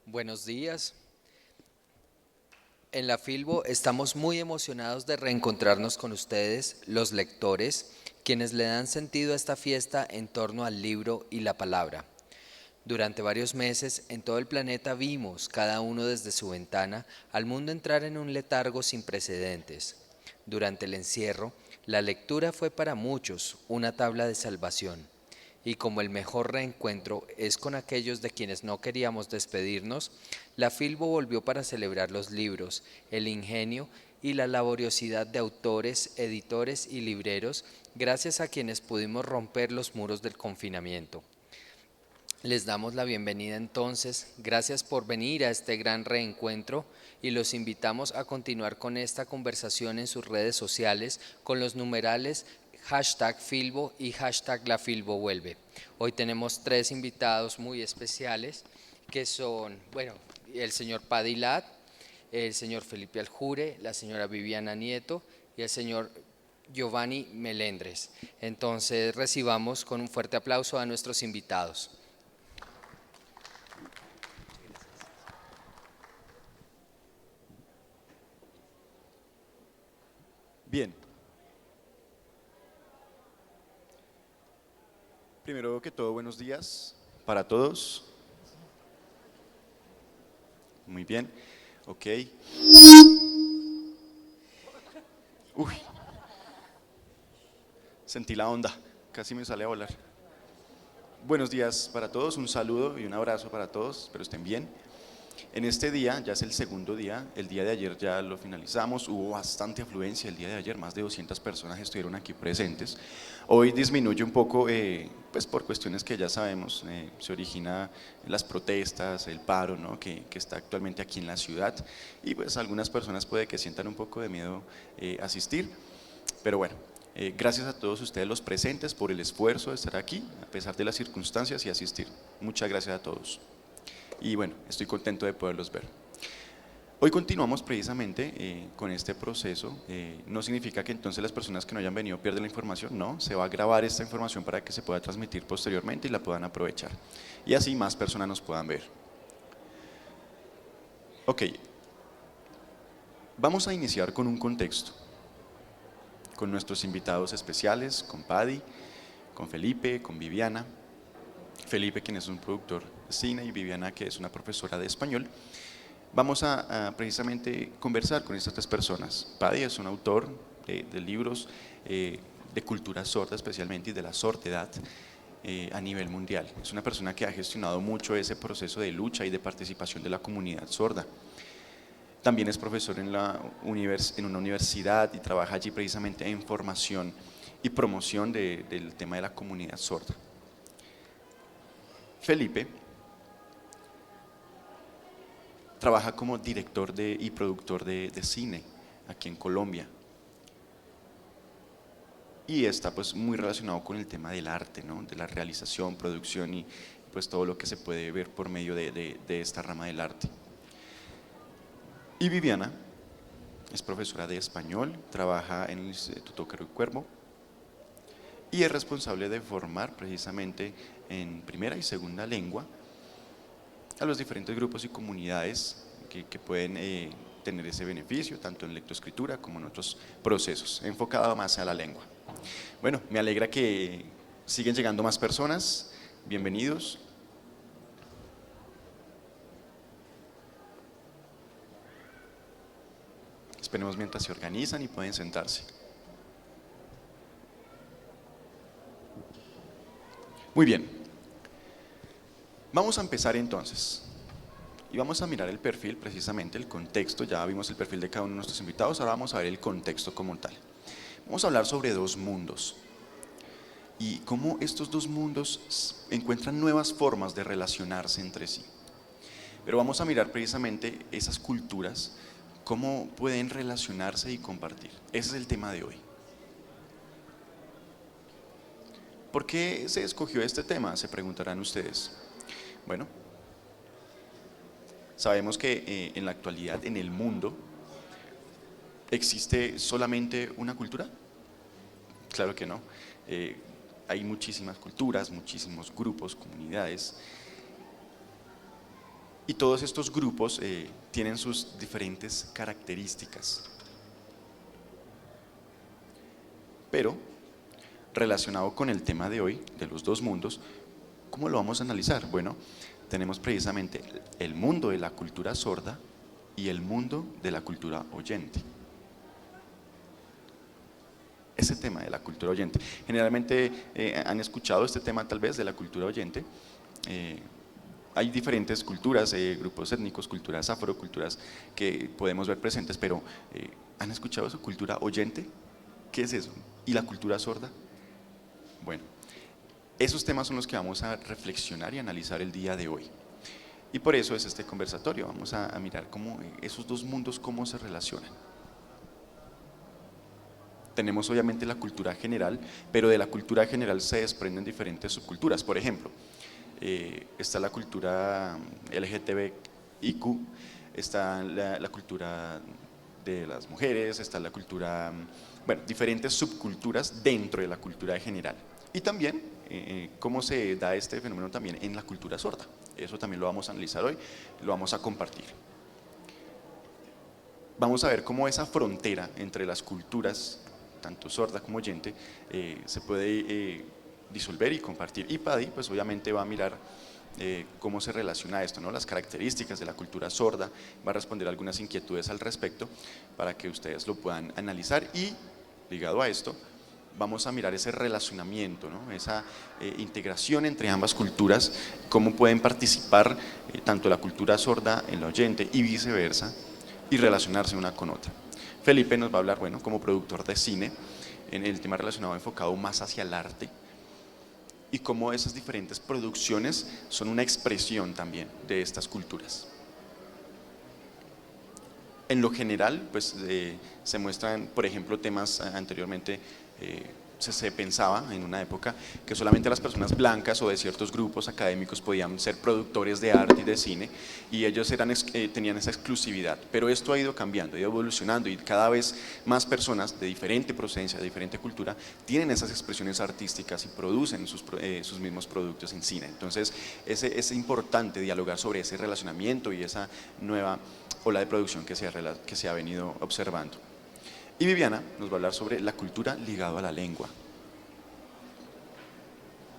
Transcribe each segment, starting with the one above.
Buenos días. En la Filbo estamos muy emocionados de reencontrarnos con ustedes, los lectores, quienes le dan sentido a esta fiesta en torno al libro y la palabra. Durante varios meses en todo el planeta vimos, cada uno desde su ventana, al mundo entrar en un letargo sin precedentes. Durante el encierro, la lectura fue para muchos una tabla de salvación. Y como el mejor reencuentro es con aquellos de quienes no queríamos despedirnos, la Filbo volvió para celebrar los libros, el ingenio y la laboriosidad de autores, editores y libreros, gracias a quienes pudimos romper los muros del confinamiento. Les damos la bienvenida entonces, gracias por venir a este gran reencuentro y los invitamos a continuar con esta conversación en sus redes sociales con los numerales #Filbo y #LaFilboVuelve. Hoy tenemos tres invitados muy especiales que son, el señor Padilat, el señor Felipe Aljure, la señora Viviana Nieto y el señor Giovanni Melendres. Entonces recibamos con un fuerte aplauso a nuestros invitados. Bien, primero que todo, buenos días para todos. Muy bien, ok. Uy, sentí la onda, casi me sale a volar. Buenos días para todos, un saludo y un abrazo para todos, espero estén bien. En este día, ya es el segundo día, el día de ayer ya lo finalizamos, hubo bastante afluencia el día de ayer, más de 200 personas estuvieron aquí presentes. Hoy disminuye un poco, pues por cuestiones que ya sabemos, se origina las protestas, el paro, ¿no? que está actualmente aquí en la ciudad, y pues algunas personas puede que sientan un poco de miedo asistir, pero bueno. Gracias a todos ustedes los presentes por el esfuerzo de estar aquí, a pesar de las circunstancias y asistir. Muchas gracias a todos. Y bueno, estoy contento de poderlos ver. Hoy continuamos precisamente con este proceso. No significa que entonces las personas que no hayan venido pierden la información, no, se va a grabar esta información para que se pueda transmitir posteriormente y la puedan aprovechar. Y así más personas nos puedan ver. Ok, vamos a iniciar con un contexto, con nuestros invitados especiales, con Paddy, con Felipe, con Viviana. Felipe, quien es un productor de cine, y Viviana, que es una profesora de español. Vamos a precisamente conversar con estas tres personas. Paddy es un autor de libros de cultura sorda especialmente y de la sordidad a nivel mundial. Es una persona que ha gestionado mucho ese proceso de lucha y de participación de la comunidad sorda. También es profesor en una universidad y trabaja allí precisamente en formación y promoción del tema de la comunidad sorda. Felipe trabaja como director y productor de cine aquí en Colombia. Y está pues muy relacionado con el tema del arte, ¿no? De la realización, producción y pues todo lo que se puede ver por medio de esta rama del arte. Y Viviana es profesora de español, trabaja en el Instituto Caro y Cuervo y es responsable de formar precisamente en primera y segunda lengua a los diferentes grupos y comunidades que pueden tener ese beneficio, tanto en lectoescritura como en otros procesos, enfocado más a la lengua. Bueno, me alegra que siguen llegando más personas, bienvenidos. Esperemos mientras se organizan y pueden sentarse. Muy bien, vamos a empezar entonces. Y vamos a mirar el perfil, precisamente el contexto, ya vimos el perfil de cada uno de nuestros invitados, ahora vamos a ver el contexto como tal. Vamos a hablar sobre dos mundos y cómo estos dos mundos encuentran nuevas formas de relacionarse entre sí. Pero vamos a mirar precisamente esas culturas, cómo pueden relacionarse y compartir. Ese es el tema de hoy. ¿Por qué se escogió este tema? Se preguntarán ustedes. Bueno, sabemos que en la actualidad en el mundo existe solamente una cultura. Claro que no. Eh, Hay muchísimas culturas, muchísimos grupos, comunidades. Y todos estos grupos tienen sus diferentes características. Pero, relacionado con el tema de hoy, de los dos mundos, ¿cómo lo vamos a analizar? Bueno, tenemos precisamente el mundo de la cultura sorda y el mundo de la cultura oyente. Ese tema de la cultura oyente. Generalmente han escuchado este tema tal vez de la cultura oyente. Hay diferentes culturas, grupos étnicos, culturas afro, culturas que podemos ver presentes, pero ¿han escuchado eso? ¿Cultura oyente? ¿Qué es eso? ¿Y la cultura sorda? Bueno, esos temas son los que vamos a reflexionar y analizar el día de hoy. Y por eso es este conversatorio, vamos a mirar cómo esos dos mundos cómo se relacionan. Tenemos obviamente la cultura general, pero de la cultura general se desprenden diferentes subculturas. Por ejemplo, está la cultura LGTBIQ, está la cultura de las mujeres, está la cultura, bueno, diferentes subculturas dentro de la cultura general. Y también cómo se da este fenómeno también en la cultura sorda. Eso también lo vamos a analizar hoy, lo vamos a compartir. Vamos a ver cómo esa frontera entre las culturas, tanto sorda como oyente, se puede disolver y compartir. Y Paddy, pues obviamente va a mirar cómo se relaciona esto, ¿no? Las características de la cultura sorda, va a responder algunas inquietudes al respecto para que ustedes lo puedan analizar y, ligado a esto, vamos a mirar ese relacionamiento, ¿no? Esa integración entre ambas culturas, cómo pueden participar tanto la cultura sorda en la oyente y viceversa, y relacionarse una con otra. Felipe nos va a hablar, bueno, como productor de cine, en el tema relacionado enfocado más hacia el arte, y cómo esas diferentes producciones son una expresión también de estas culturas. En lo general, pues se muestran, por ejemplo, temas anteriormente, se pensaba en una época que solamente las personas blancas o de ciertos grupos académicos podían ser productores de arte y de cine, y ellos tenían esa exclusividad, pero esto ha ido cambiando, ha ido evolucionando, y cada vez más personas de diferente procedencia, de diferente cultura, tienen esas expresiones artísticas y producen sus mismos productos en cine. Entonces es importante dialogar sobre ese relacionamiento y esa nueva ola de producción que se ha venido observando. Y Viviana nos va a hablar sobre la cultura ligada a la lengua.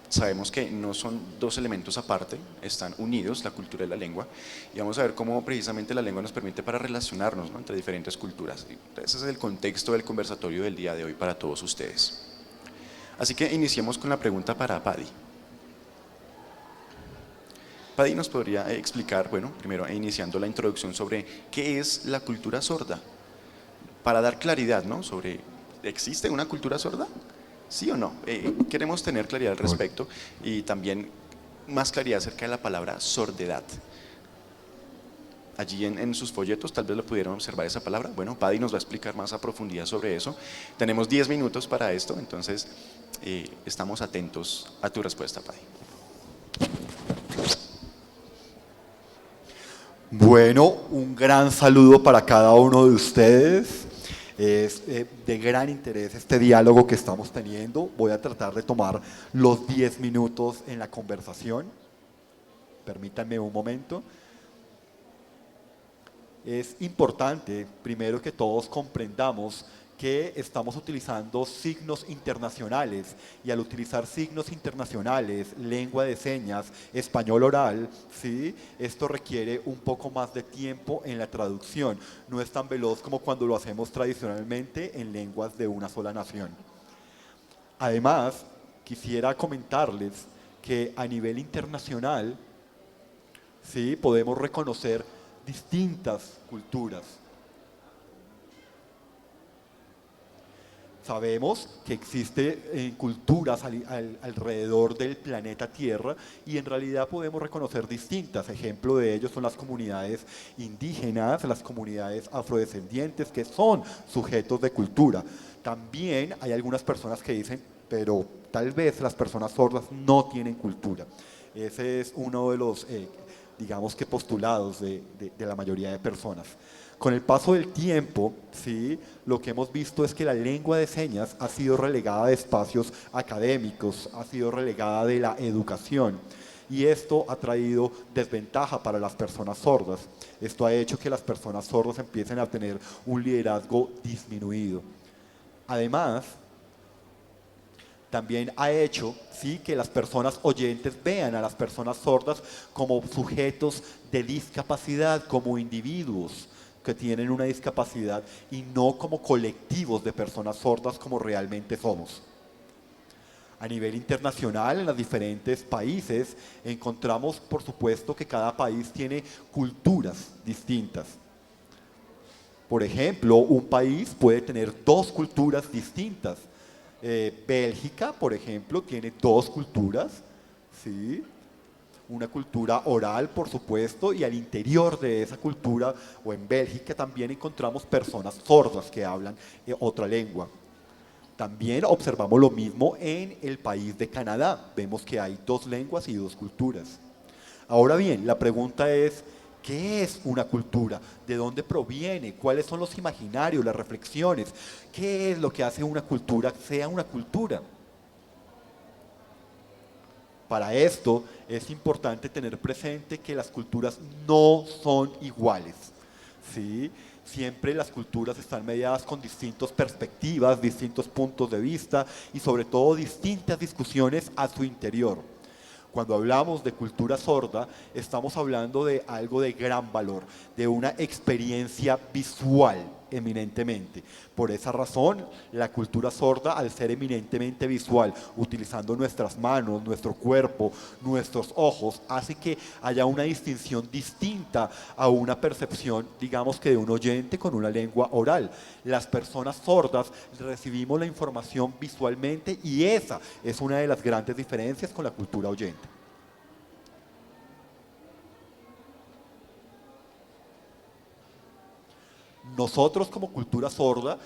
Sabemos que no son dos elementos aparte, están unidos, la cultura y la lengua, y vamos a ver cómo precisamente la lengua nos permite para relacionarnos, ¿no?, entre diferentes culturas. Ese es el contexto del conversatorio del día de hoy para todos ustedes. Así que iniciemos con la pregunta para Paddy. Paddy nos podría explicar, bueno, primero iniciando la introducción sobre qué es la cultura sorda, para dar claridad, ¿no?, sobre, ¿existe una cultura sorda? ¿Sí o no? Queremos tener claridad al respecto y también más claridad acerca de la palabra sordedad. Allí en sus folletos tal vez lo pudieron observar esa palabra. Bueno, Paddy nos va a explicar más a profundidad sobre eso. Tenemos 10 minutos para esto, entonces estamos atentos a tu respuesta, Paddy. Bueno, un gran saludo para cada uno de ustedes. Es de gran interés este diálogo que estamos teniendo. Voy a tratar de tomar los 10 minutos en la conversación. Permítanme un momento. Es importante, primero, que todos comprendamos que estamos utilizando signos internacionales, y al utilizar signos internacionales, lengua de señas, español oral, ¿sí?, esto requiere un poco más de tiempo en la traducción. No es tan veloz como cuando lo hacemos tradicionalmente en lenguas de una sola nación. Además, quisiera comentarles que a nivel internacional, ¿sí?, podemos reconocer distintas culturas. Sabemos que existen culturas alrededor del planeta Tierra, y en realidad podemos reconocer distintas. Ejemplo de ello son las comunidades indígenas, las comunidades afrodescendientes, que son sujetos de cultura. También hay algunas personas que dicen, pero tal vez las personas sordas no tienen cultura. Ese es uno de los, digamos que postulados de la mayoría de personas. Con el paso del tiempo, ¿sí?, lo que hemos visto es que la lengua de señas ha sido relegada de espacios académicos, ha sido relegada de la educación. y esto ha traído desventaja para las personas sordas. Esto ha hecho que las personas sordas empiecen a tener un liderazgo disminuido. Además, también ha hecho, sí, que las personas oyentes vean a las personas sordas como sujetos de discapacidad, como individuos que tienen una discapacidad y no como colectivos de personas sordas como realmente somos. A nivel internacional, en los diferentes países, encontramos, por supuesto, que cada país tiene culturas distintas. Por ejemplo, un país puede tener dos culturas distintas. Bélgica, por ejemplo, tiene dos culturas, ¿sí? Una cultura oral, por supuesto, y al interior de esa cultura, o en Bélgica, también encontramos personas sordas que hablan otra lengua. También observamos lo mismo en el país de Canadá. Vemos que hay dos lenguas y dos culturas. Ahora bien, la pregunta es, ¿qué es una cultura? ¿De dónde proviene? ¿Cuáles son los imaginarios, las reflexiones? ¿Qué es lo que hace una cultura sea una cultura? Para esto es importante tener presente que las culturas no son iguales, ¿sí? Siempre las culturas están mediadas con distintas perspectivas, distintos puntos de vista y sobre todo distintas discusiones a su interior. Cuando hablamos de cultura sorda, estamos hablando de algo de gran valor, de una experiencia visual eminentemente. Por esa razón, la cultura sorda, al ser eminentemente visual, utilizando nuestras manos, nuestro cuerpo, nuestros ojos, hace que haya una distinción distinta a una percepción, digamos que de un oyente con una lengua oral. Las personas sordas recibimos la información visualmente y esa es una de las grandes diferencias con la cultura oyente. Nosotros como cultura sorda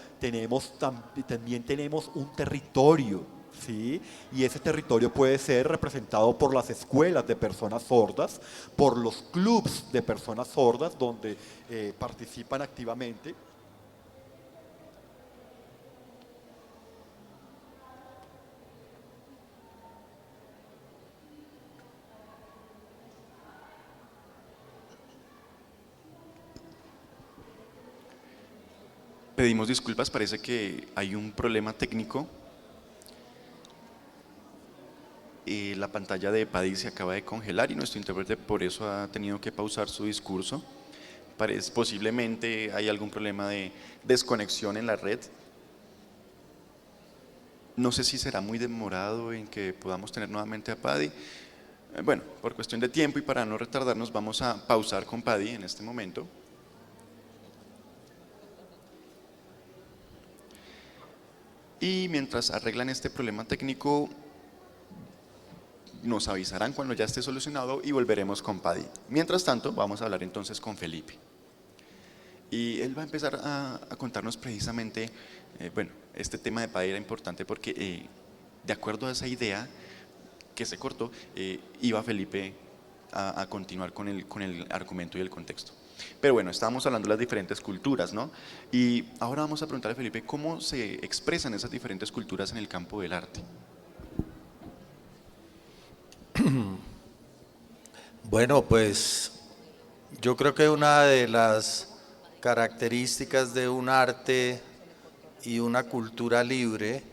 también tenemos un territorio, ¿sí? Y ese territorio puede ser representado por las escuelas de personas sordas, por los clubs de personas sordas donde participan activamente. Pedimos disculpas, parece que hay un problema técnico. La pantalla de Paddy se acaba de congelar y nuestro intérprete por eso ha tenido que pausar su discurso. Posiblemente hay algún problema de desconexión en la red. No sé si será muy demorado en que podamos tener nuevamente a Paddy. Bueno, por cuestión de tiempo y para no retardarnos, vamos a pausar con Paddy en este momento. Y mientras arreglan este problema técnico, nos avisarán cuando ya esté solucionado y volveremos con Paddy. Mientras tanto, vamos a hablar entonces con Felipe. Y él va a empezar a contarnos precisamente, bueno, este tema de Paddy era importante porque de acuerdo a esa idea que se cortó, iba Felipe a continuar con el argumento y el contexto. Pero bueno, estábamos hablando de las diferentes culturas, ¿no? Y ahora vamos a preguntarle a Felipe cómo se expresan esas diferentes culturas en el campo del arte. Bueno, pues yo creo que una de las características de un arte y una cultura libre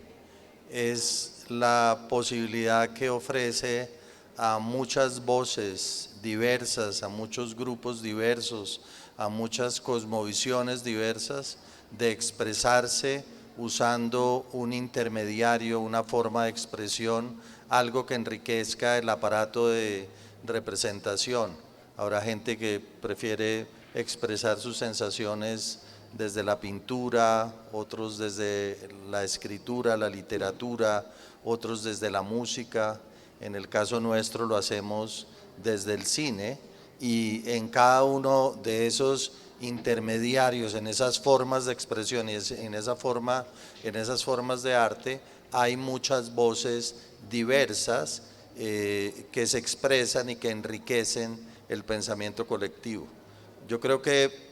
es la posibilidad que ofrece a muchas voces diversas, a muchos grupos diversos, a muchas cosmovisiones diversas de expresarse usando un intermediario, una forma de expresión, algo que enriquezca el aparato de representación. Habrá gente que prefiere expresar sus sensaciones desde la pintura, otros desde la escritura, la literatura, otros desde la música. En el caso nuestro lo hacemos desde el cine y en cada uno de esos intermediarios, en esas formas de expresión y en esas formas de arte, hay muchas voces diversas que se expresan y que enriquecen el pensamiento colectivo. Yo creo que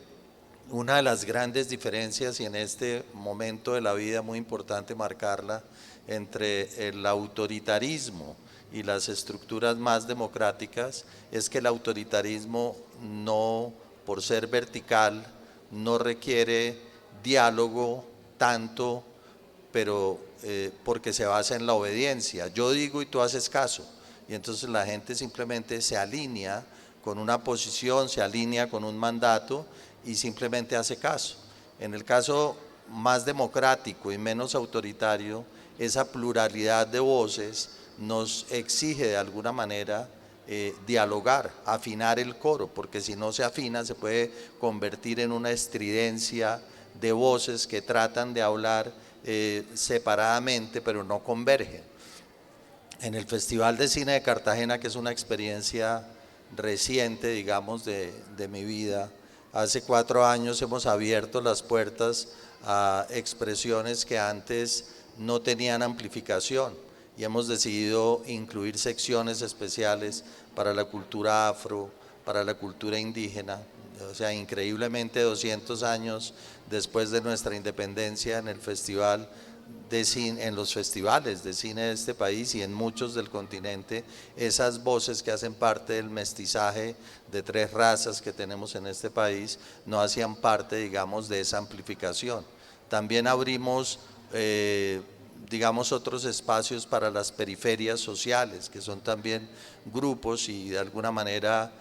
una de las grandes diferencias, y en este momento de la vida muy importante marcarla, entre el autoritarismo y las estructuras más democráticas es que el autoritarismo no, por ser vertical, no requiere diálogo tanto, pero porque se basa en la obediencia. Yo digo y tú haces caso, y entonces la gente simplemente se alinea con una posición, se alinea con un mandato y simplemente hace caso. En el caso más democrático y menos autoritario, esa pluralidad de voces nos exige de alguna manera dialogar, afinar el coro, porque si no se afina se puede convertir en una estridencia de voces que tratan de hablar separadamente pero no convergen. En el Festival de Cine de Cartagena, que es una experiencia reciente, digamos, de mi vida, hace 4 años hemos abierto las puertas a expresiones que antes no tenían amplificación y hemos decidido incluir secciones especiales para la cultura afro, para la cultura indígena. O sea, increíblemente 200 años después de nuestra independencia, en el festival de cine, en los festivales de cine de este país y en muchos del continente, esas voces que hacen parte del mestizaje de 3 razas que tenemos en este país no hacían parte, digamos, de esa amplificación. También abrimos digamos, otros espacios para las periferias sociales, que son también grupos y de alguna manera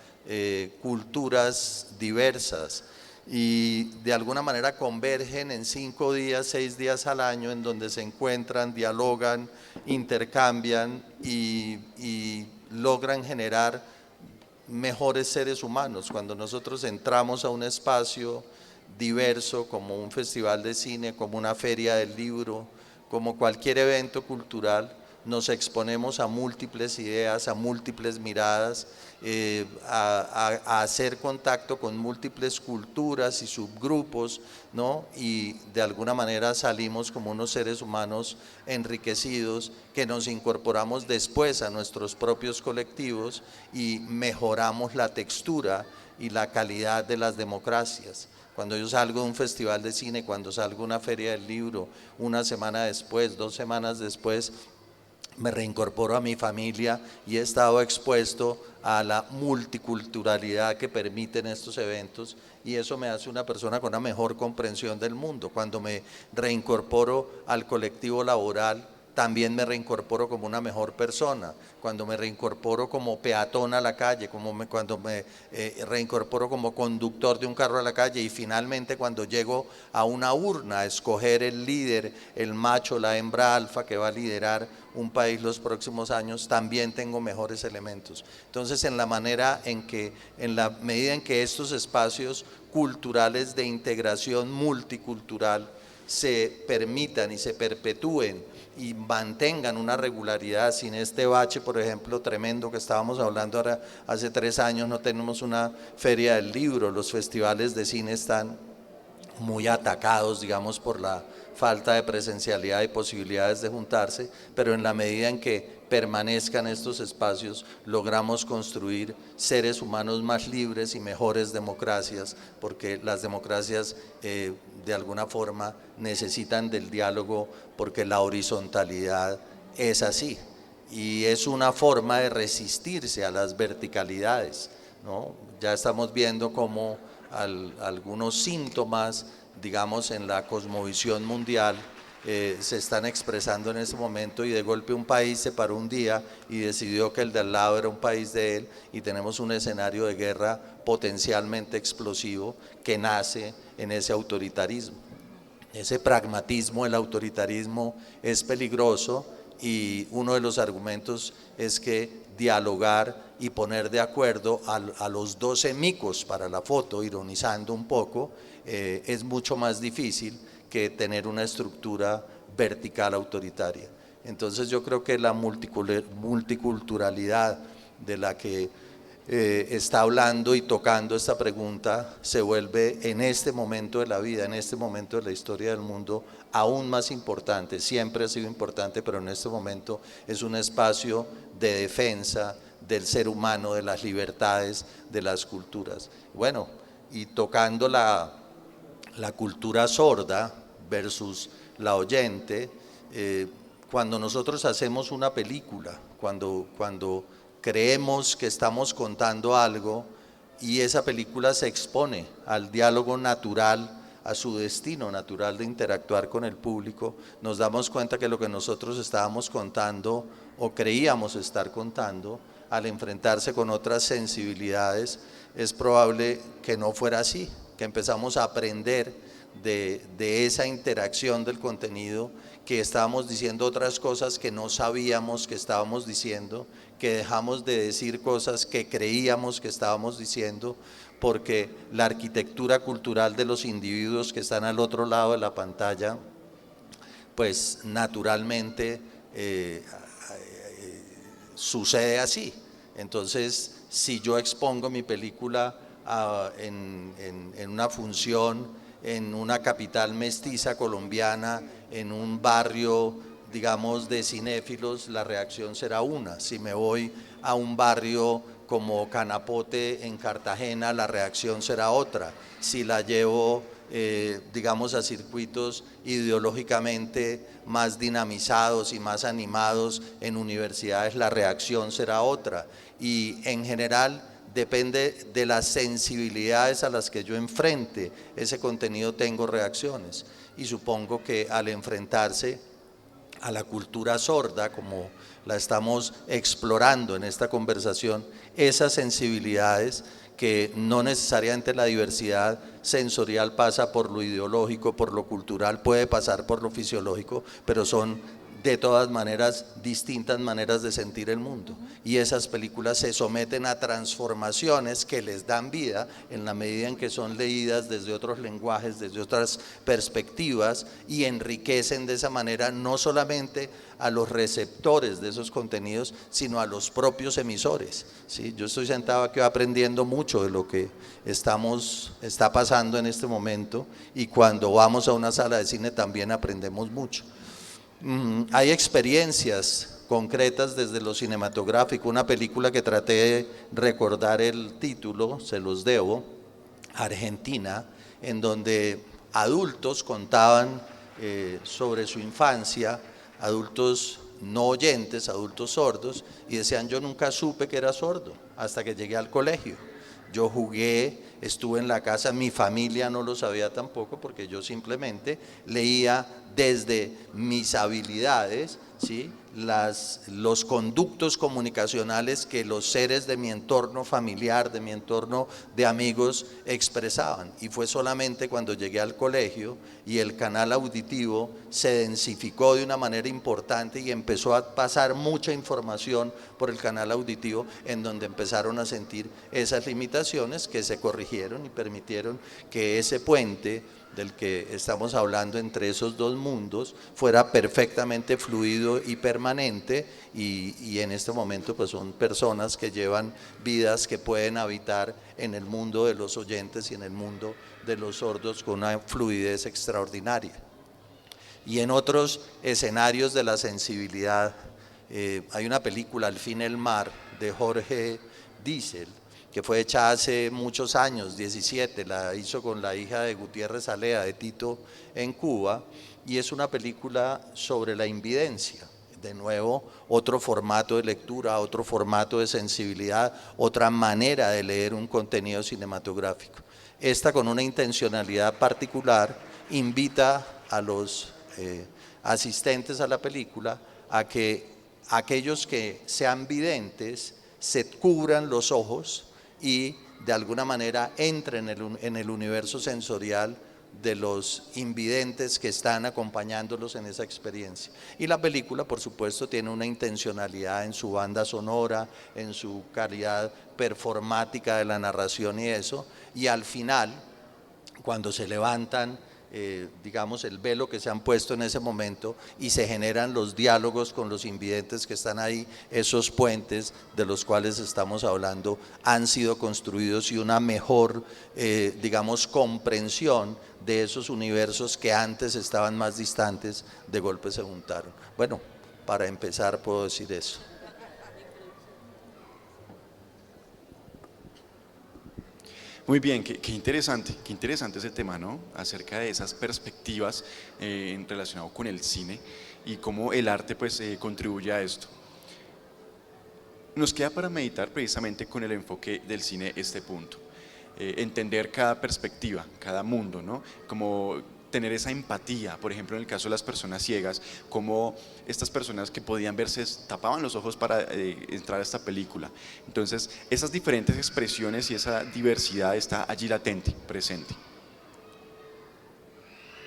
culturas diversas, y de alguna manera convergen en 5 días, 6 días al año, en donde se encuentran, dialogan, intercambian y logran generar mejores seres humanos. Cuando nosotros entramos a un espacio diverso como un festival de cine, como una feria del libro, como cualquier evento cultural, nos exponemos a múltiples ideas, a múltiples miradas, a hacer contacto con múltiples culturas y subgrupos, ¿no? Y de alguna manera salimos como unos seres humanos enriquecidos que nos incorporamos después a nuestros propios colectivos y mejoramos la textura y la calidad de las democracias. Cuando yo salgo de un festival de cine, cuando salgo de una feria del libro, una semana después, 2 semanas después, me reincorporo a mi familia y he estado expuesto a la multiculturalidad que permiten estos eventos, y eso me hace una persona con una mejor comprensión del mundo. Cuando me reincorporo al colectivo laboral, también me reincorporo como una mejor persona. Cuando me reincorporo como peatón a la calle, cuando me reincorporo como conductor de un carro a la calle, y finalmente cuando llego a una urna a escoger el líder, el macho, la hembra alfa que va a liderar un país los próximos años, también tengo mejores elementos. Entonces, en la medida en que estos espacios culturales de integración multicultural se permitan y se perpetúen y mantengan una regularidad, sin este bache, por ejemplo, tremendo que estábamos hablando ahora, hace 3 años no tenemos una feria del libro, los festivales de cine están muy atacados, digamos, por la falta de presencialidad y posibilidades de juntarse, pero en la medida en que permanezcan estos espacios, logramos construir seres humanos más libres y mejores democracias, porque las democracias de alguna forma necesitan del diálogo, porque la horizontalidad es así, y es una forma de resistirse a las verticalidades, ¿no? Ya estamos viendo cómo algunos síntomas, digamos, en la cosmovisión mundial se están expresando en este momento, y de golpe un país se paró un día y decidió que el de al lado era un país de él, y tenemos un escenario de guerra potencialmente explosivo que nace en ese autoritarismo. Ese pragmatismo, el autoritarismo, es peligroso, y uno de los argumentos es que dialogar y poner de acuerdo a los 12 micos para la foto, ironizando un poco, es mucho más difícil que tener una estructura vertical autoritaria. Entonces yo creo que la multiculturalidad de la que está hablando y tocando esta pregunta se vuelve en este momento de la vida, en este momento de la historia del mundo, aún más importante. Siempre ha sido importante, pero en este momento es un espacio de defensa del ser humano, de las libertades, de las culturas. Bueno, y tocando la cultura sorda versus la oyente, cuando nosotros hacemos una película, Cuando creemos que estamos contando algo y esa película se expone al diálogo natural, a su destino natural de interactuar con el público, nos damos cuenta que lo que nosotros estábamos contando o creíamos estar contando, al enfrentarse con otras sensibilidades, es probable que no fuera así, que empezamos a aprender de esa interacción del contenido, que estábamos diciendo otras cosas que no sabíamos que estábamos diciendo, que dejamos de decir cosas que creíamos que estábamos diciendo, porque la arquitectura cultural de los individuos que están al otro lado de la pantalla, pues naturalmente sucede así. Entonces, si yo expongo mi película en una función, en una capital mestiza colombiana, en un barrio, digamos, de cinéfilos, la reacción será una. Si me voy a un barrio como Canapote en Cartagena, la reacción será otra. Si la llevo, digamos, a circuitos ideológicamente más dinamizados y más animados en universidades, la reacción será otra. Y en general depende de las sensibilidades a las que yo enfrente ese contenido, tengo reacciones. Y supongo que al enfrentarse a la cultura sorda, como la estamos explorando en esta conversación, esas sensibilidades, que no necesariamente la diversidad sensorial pasa por lo ideológico, por lo cultural, puede pasar por lo fisiológico, pero son de todas maneras distintas maneras de sentir el mundo, y esas películas se someten a transformaciones que les dan vida en la medida en que son leídas desde otros lenguajes, desde otras perspectivas, y enriquecen de esa manera no solamente a los receptores de esos contenidos, sino a los propios emisores, ¿sí? Yo estoy sentado aquí aprendiendo mucho de lo que está pasando en este momento, y cuando vamos a una sala de cine también aprendemos mucho. Hay experiencias concretas desde lo cinematográfico, una película que traté de recordar el título, se los debo, Argentina, en donde adultos contaban sobre su infancia, adultos no oyentes, adultos sordos, y decían: yo nunca supe que era sordo hasta que llegué al colegio. Yo jugué, estuve en la casa, mi familia no lo sabía tampoco, porque yo simplemente leía desde mis habilidades, ¿sí?, los conductos comunicacionales que los seres de mi entorno familiar, de mi entorno de amigos expresaban. Y fue solamente cuando llegué al colegio y el canal auditivo se densificó de una manera importante y empezó a pasar mucha información por el canal auditivo, en donde empezaron a sentir esas limitaciones que se corrigieron y permitieron que ese puente del que estamos hablando entre esos dos mundos fuera perfectamente fluido y permanente, y en este momento pues son personas que llevan vidas que pueden habitar en el mundo de los oyentes y en el mundo de los sordos con una fluidez extraordinaria. Y en otros escenarios de la sensibilidad, hay una película, Al fin el mar, de Jorge Diesel, que fue hecha hace muchos años, 17, la hizo con la hija de Gutiérrez Alea, de Tito, en Cuba, y es una película sobre la invidencia. De nuevo, otro formato de lectura, otro formato de sensibilidad, otra manera de leer un contenido cinematográfico. Esta, con una intencionalidad particular, invita a los asistentes a la película a que aquellos que sean videntes se cubran los ojos y de alguna manera entren en el universo sensorial de los invidentes que están acompañándolos en esa experiencia. Y la película, por supuesto, tiene una intencionalidad en su banda sonora, en su calidad performática de la narración y eso, y al final, cuando se levantan digamos, el velo que se han puesto en ese momento y se generan los diálogos con los invidentes que están ahí, esos puentes de los cuales estamos hablando han sido construidos, y una mejor, digamos, comprensión de esos universos que antes estaban más distantes, de golpe se juntaron. Bueno, para empezar puedo decir eso. Muy bien, qué interesante ese tema, ¿no? Acerca de esas perspectivas relacionado con el cine y cómo el arte pues contribuye a esto. nos queda para meditar precisamente con el enfoque del cine este punto. Entender cada perspectiva, cada mundo, ¿no? Como tener esa empatía, por ejemplo en el caso de las personas ciegas, como estas personas que podían verse tapaban los ojos para entrar a esta película. Entonces esas diferentes expresiones y esa diversidad está allí latente, presente.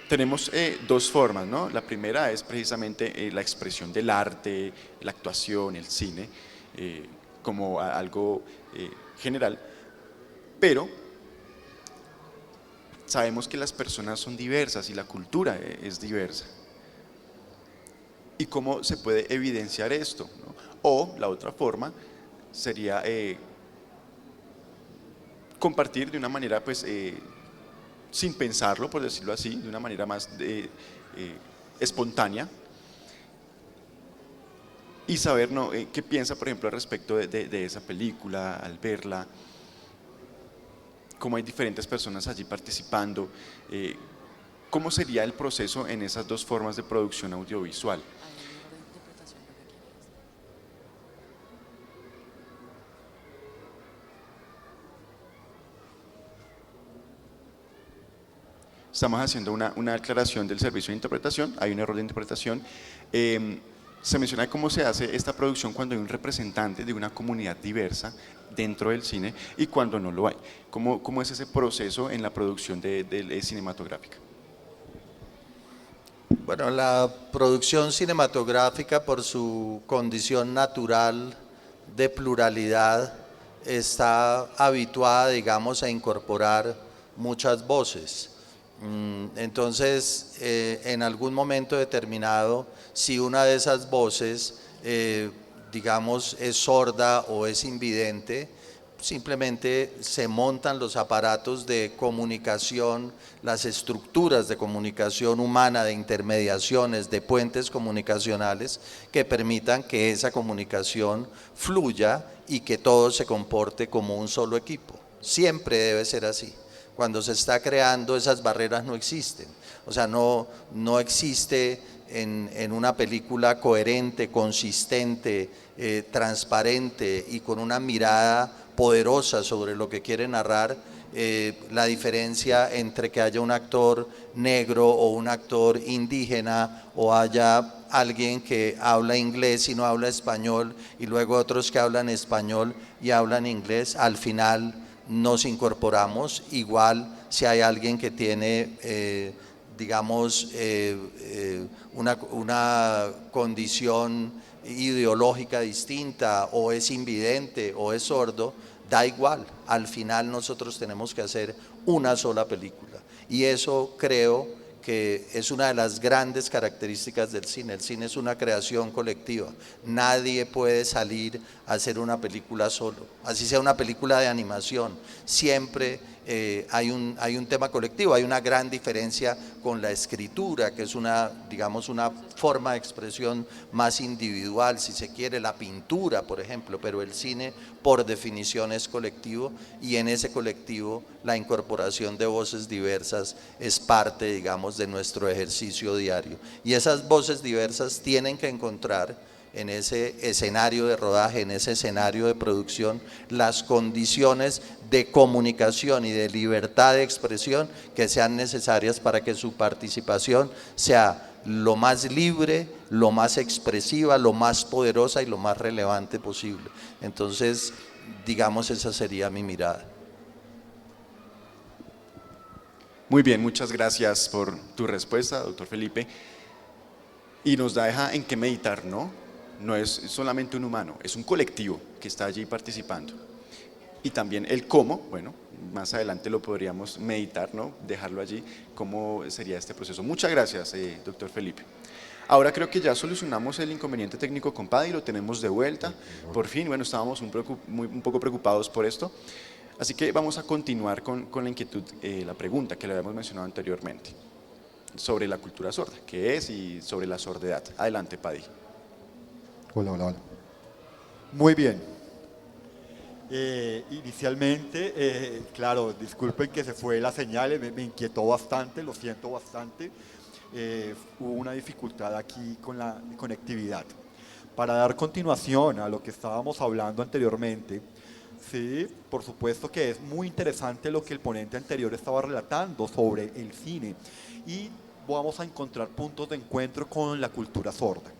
Tenemos dos formas, ¿no? La primera es precisamente la expresión del arte, la actuación, el cine, como algo general, pero sabemos que las personas son diversas y la cultura es diversa. ¿Y cómo se puede evidenciar esto, ¿no? O la otra forma sería compartir de una manera pues sin pensarlo, por decirlo así, de una manera más espontánea, y saber, ¿no? Qué piensa, por ejemplo, al respecto de esa película, al verla, cómo hay diferentes personas allí participando, cómo sería el proceso en esas dos formas de producción audiovisual. Estamos haciendo una aclaración del servicio de interpretación, hay un error de interpretación. Se menciona cómo se hace esta producción cuando hay un representante de una comunidad diversa dentro del cine y cuando no lo hay. ¿Cómo es ese proceso en la producción cinematográfica? Bueno, la producción cinematográfica, por su condición natural de pluralidad, está habituada, digamos, a incorporar muchas voces. Entonces, en algún momento determinado, si una de esas voces, digamos, es sorda o es invidente, simplemente se montan los aparatos de comunicación, las estructuras de comunicación humana, de intermediaciones, de puentes comunicacionales que permitan que esa comunicación fluya y que todo se comporte como un solo equipo. Siempre debe ser así. Cuando se está creando, esas barreras no existen. O sea, no existe en una película coherente, consistente, transparente y con una mirada poderosa sobre lo que quiere narrar, la diferencia entre que haya un actor negro o un actor indígena, o haya alguien que habla inglés y no habla español, y luego otros que hablan español y hablan inglés. Al final nos incorporamos. Igual si hay alguien que tiene digamos una condición ideológica distinta, o es invidente o es sordo, da igual. Al final nosotros tenemos que hacer una sola película, y eso creo que es una de las grandes características del cine. El cine es una creación colectiva. Nadie puede salir a hacer una película solo, así sea una película de animación. Siempre hay un tema colectivo. Hay una gran diferencia con la escritura, que es digamos, una forma de expresión más individual, si se quiere, la pintura, por ejemplo, pero el cine, por definición, es colectivo, y en ese colectivo la incorporación de voces diversas es parte, digamos, de nuestro ejercicio diario. Y esas voces diversas tienen que encontrar en ese escenario de rodaje, en ese escenario de producción, las condiciones de comunicación y de libertad de expresión que sean necesarias para que su participación sea lo más libre, lo más expresiva, lo más poderosa y lo más relevante posible. Entonces, digamos, esa sería mi mirada. Muy bien, muchas gracias por tu respuesta, doctor Felipe. Y nos deja en qué meditar, ¿no? No es solamente un humano, es un colectivo que está allí participando. Y también el cómo, bueno, más adelante lo podríamos meditar, ¿no? Dejarlo allí, cómo sería este proceso. Muchas gracias, doctor Felipe. Ahora creo que ya solucionamos el inconveniente técnico con Paddy, lo tenemos de vuelta, por fin. Bueno, estábamos un poco preocupados por esto, así que vamos a continuar con la inquietud, la pregunta que le habíamos mencionado anteriormente, sobre la cultura sorda, qué es, y sobre la sordidad. Adelante, Paddy. Hola. Muy bien. Inicialmente, claro, disculpen que se fue la señal, me inquietó bastante, lo siento bastante. Hubo una dificultad aquí con la conectividad. Para dar continuación a lo que estábamos hablando anteriormente, sí, por supuesto que es muy interesante lo que el ponente anterior estaba relatando sobre el cine y vamos a encontrar puntos de encuentro con la cultura sorda.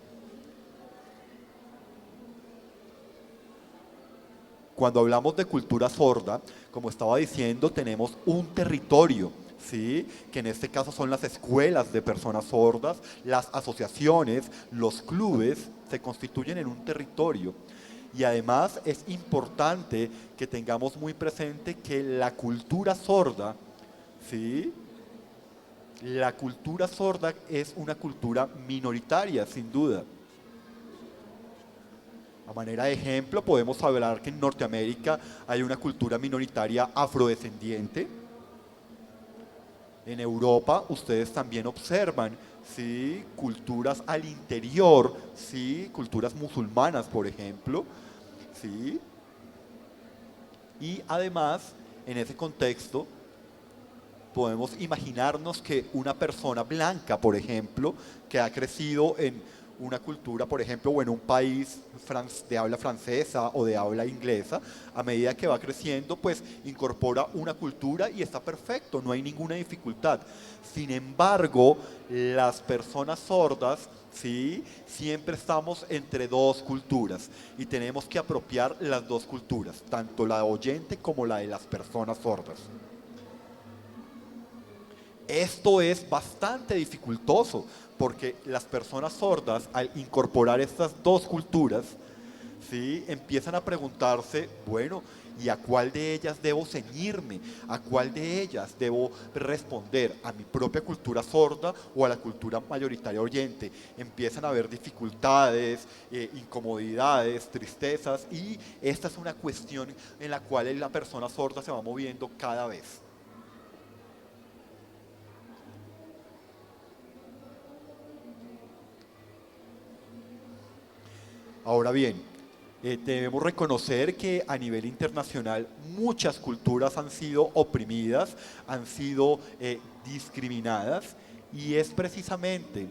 Cuando hablamos de cultura sorda, como estaba diciendo, tenemos un territorio, ¿sí? Que en este caso son las escuelas de personas sordas, las asociaciones, los clubes, se constituyen en un territorio. Y además es importante que tengamos muy presente que la cultura sorda, ¿sí? La cultura sorda es una cultura minoritaria, sin duda. A manera de ejemplo, podemos hablar que en Norteamérica hay una cultura minoritaria afrodescendiente. En Europa ustedes también observan, ¿sí? Culturas al interior, ¿sí? Culturas musulmanas, por ejemplo, ¿sí? Y además, en ese contexto, podemos imaginarnos que una persona blanca, por ejemplo, que ha crecido en una cultura, por ejemplo, o en un país de habla francesa o de habla inglesa, a medida que va creciendo, pues incorpora una cultura y está perfecto, no hay ninguna dificultad. Sin embargo, las personas sordas, ¿sí? Siempre estamos entre dos culturas y tenemos que apropiar las dos culturas, tanto la oyente como la de las personas sordas. Esto es bastante dificultoso porque las personas sordas, al incorporar estas dos culturas, ¿sí? Empiezan a preguntarse, bueno, ¿y a cuál de ellas debo ceñirme? ¿A cuál de ellas debo responder? ¿A mi propia cultura sorda o a la cultura mayoritaria oyente? Empiezan a haber dificultades, incomodidades, tristezas, y esta es una cuestión en la cual la persona sorda se va moviendo cada vez. Ahora bien, debemos reconocer que a nivel internacional muchas culturas han sido oprimidas, han sido discriminadas, y es precisamente,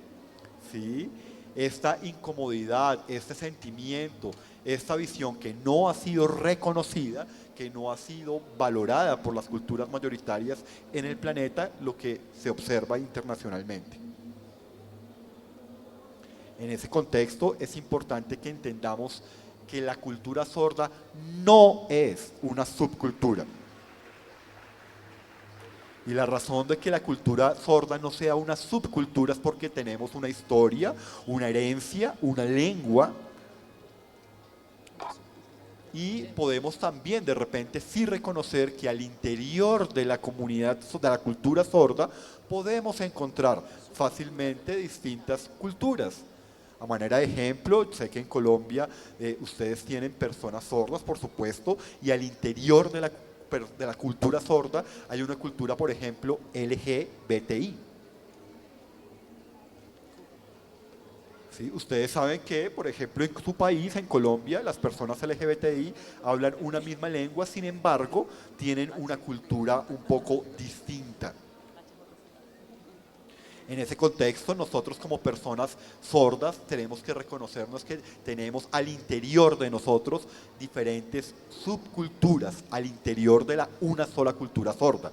¿sí? Esta incomodidad, este sentimiento, esta visión que no ha sido reconocida, que no ha sido valorada por las culturas mayoritarias en el planeta, lo que se observa internacionalmente. En ese contexto es importante que entendamos que la cultura sorda no es una subcultura. Y la razón de que la cultura sorda no sea una subcultura es porque tenemos una historia, una herencia, una lengua, y podemos también de repente sí reconocer que al interior de la comunidad, de la cultura sorda, podemos encontrar fácilmente distintas culturas. A manera de ejemplo, sé que en Colombia ustedes tienen personas sordas, por supuesto, y al interior de la cultura sorda hay una cultura, por ejemplo, LGBTI. ¿Sí? Ustedes saben que, por ejemplo, en su país, en Colombia, las personas LGBTI hablan una misma lengua, sin embargo, tienen una cultura un poco distinta. En ese contexto, nosotros como personas sordas tenemos que reconocernos que tenemos al interior de nosotros diferentes subculturas, al interior de una sola cultura sorda.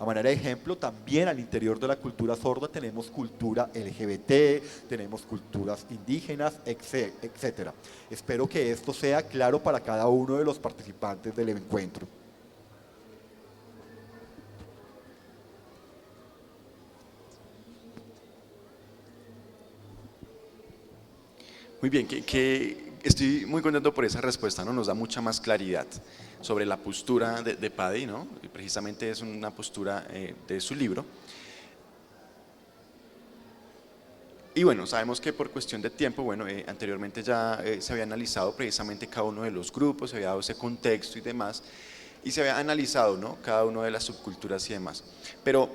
A manera de ejemplo, también al interior de la cultura sorda tenemos cultura LGBT, tenemos culturas indígenas, etc. Espero que esto sea claro para cada uno de los participantes del encuentro. Muy bien, que estoy muy contento por esa respuesta, ¿no? Nos da mucha más claridad sobre la postura de Paddy, ¿no? Y precisamente es una postura de su libro. Y bueno, sabemos que por cuestión de tiempo, bueno, anteriormente ya se había analizado precisamente cada uno de los grupos, se había dado ese contexto y demás, y se había analizado, ¿no? Cada una de las subculturas y demás. Pero,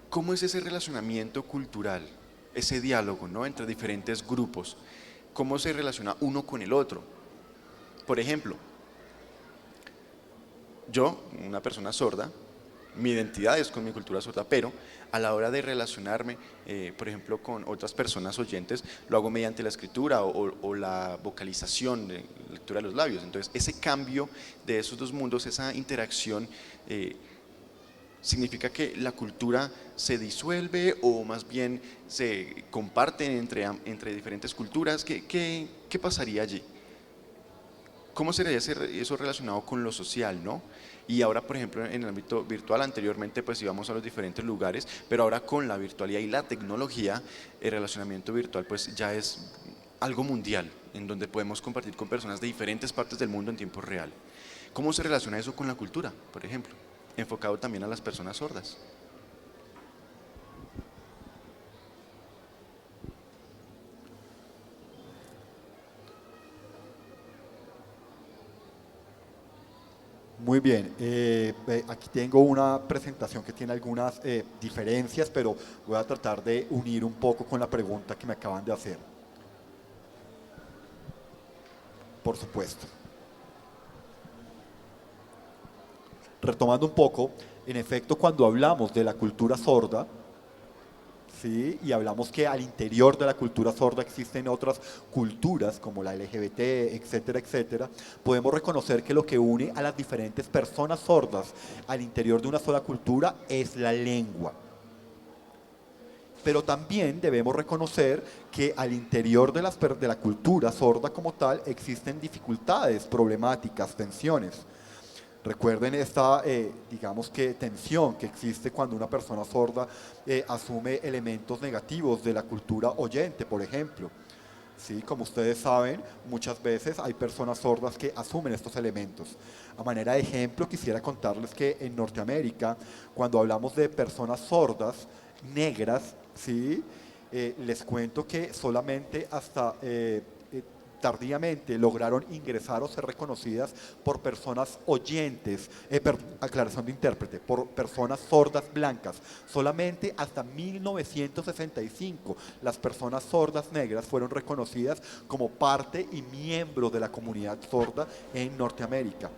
¿cómo es ese relacionamiento cultural? Ese diálogo, ¿no? Entre diferentes grupos, cómo se relaciona uno con el otro. Por ejemplo, yo, una persona sorda, mi identidad es con mi cultura sorda, pero a la hora de relacionarme, por ejemplo, con otras personas oyentes, lo hago mediante la escritura o la vocalización, de lectura de los labios. Entonces, ese cambio de esos dos mundos, esa interacción, significa que la cultura se disuelve o más bien se comparten entre diferentes culturas. ¿Qué pasaría allí? ¿Cómo sería eso relacionado con lo social, no? Y ahora, por ejemplo, en el ámbito virtual, anteriormente pues íbamos a los diferentes lugares, pero ahora con la virtualidad y la tecnología, el relacionamiento virtual pues ya es algo mundial, en donde podemos compartir con personas de diferentes partes del mundo en tiempo real. ¿Cómo se relaciona eso con la cultura, por ejemplo? Enfocado también a las personas sordas. Muy bien, aquí tengo una presentación que tiene algunas diferencias, pero voy a tratar de unir un poco con la pregunta que me acaban de hacer. Por supuesto. Retomando un poco, en efecto, cuando hablamos de la cultura sorda, ¿sí? Y hablamos que al interior de la cultura sorda existen otras culturas como la LGBT, etcétera, etcétera, podemos reconocer que lo que une a las diferentes personas sordas al interior de una sola cultura es la lengua. Pero también debemos reconocer que al interior de la cultura sorda como tal existen dificultades, problemáticas, tensiones. Recuerden esta, digamos que, tensión que existe cuando una persona sorda asume elementos negativos de la cultura oyente, por ejemplo. ¿Sí? Como ustedes saben, muchas veces hay personas sordas que asumen estos elementos. A manera de ejemplo, quisiera contarles que en Norteamérica, cuando hablamos de personas sordas, negras, ¿sí? Les cuento que solamente hasta tardíamente lograron ingresar o ser reconocidas por personas oyentes, aclaración de intérprete, por personas sordas blancas. Solamente hasta 1965 las personas sordas negras fueron reconocidas como parte y miembro de la comunidad sorda en Norteamérica.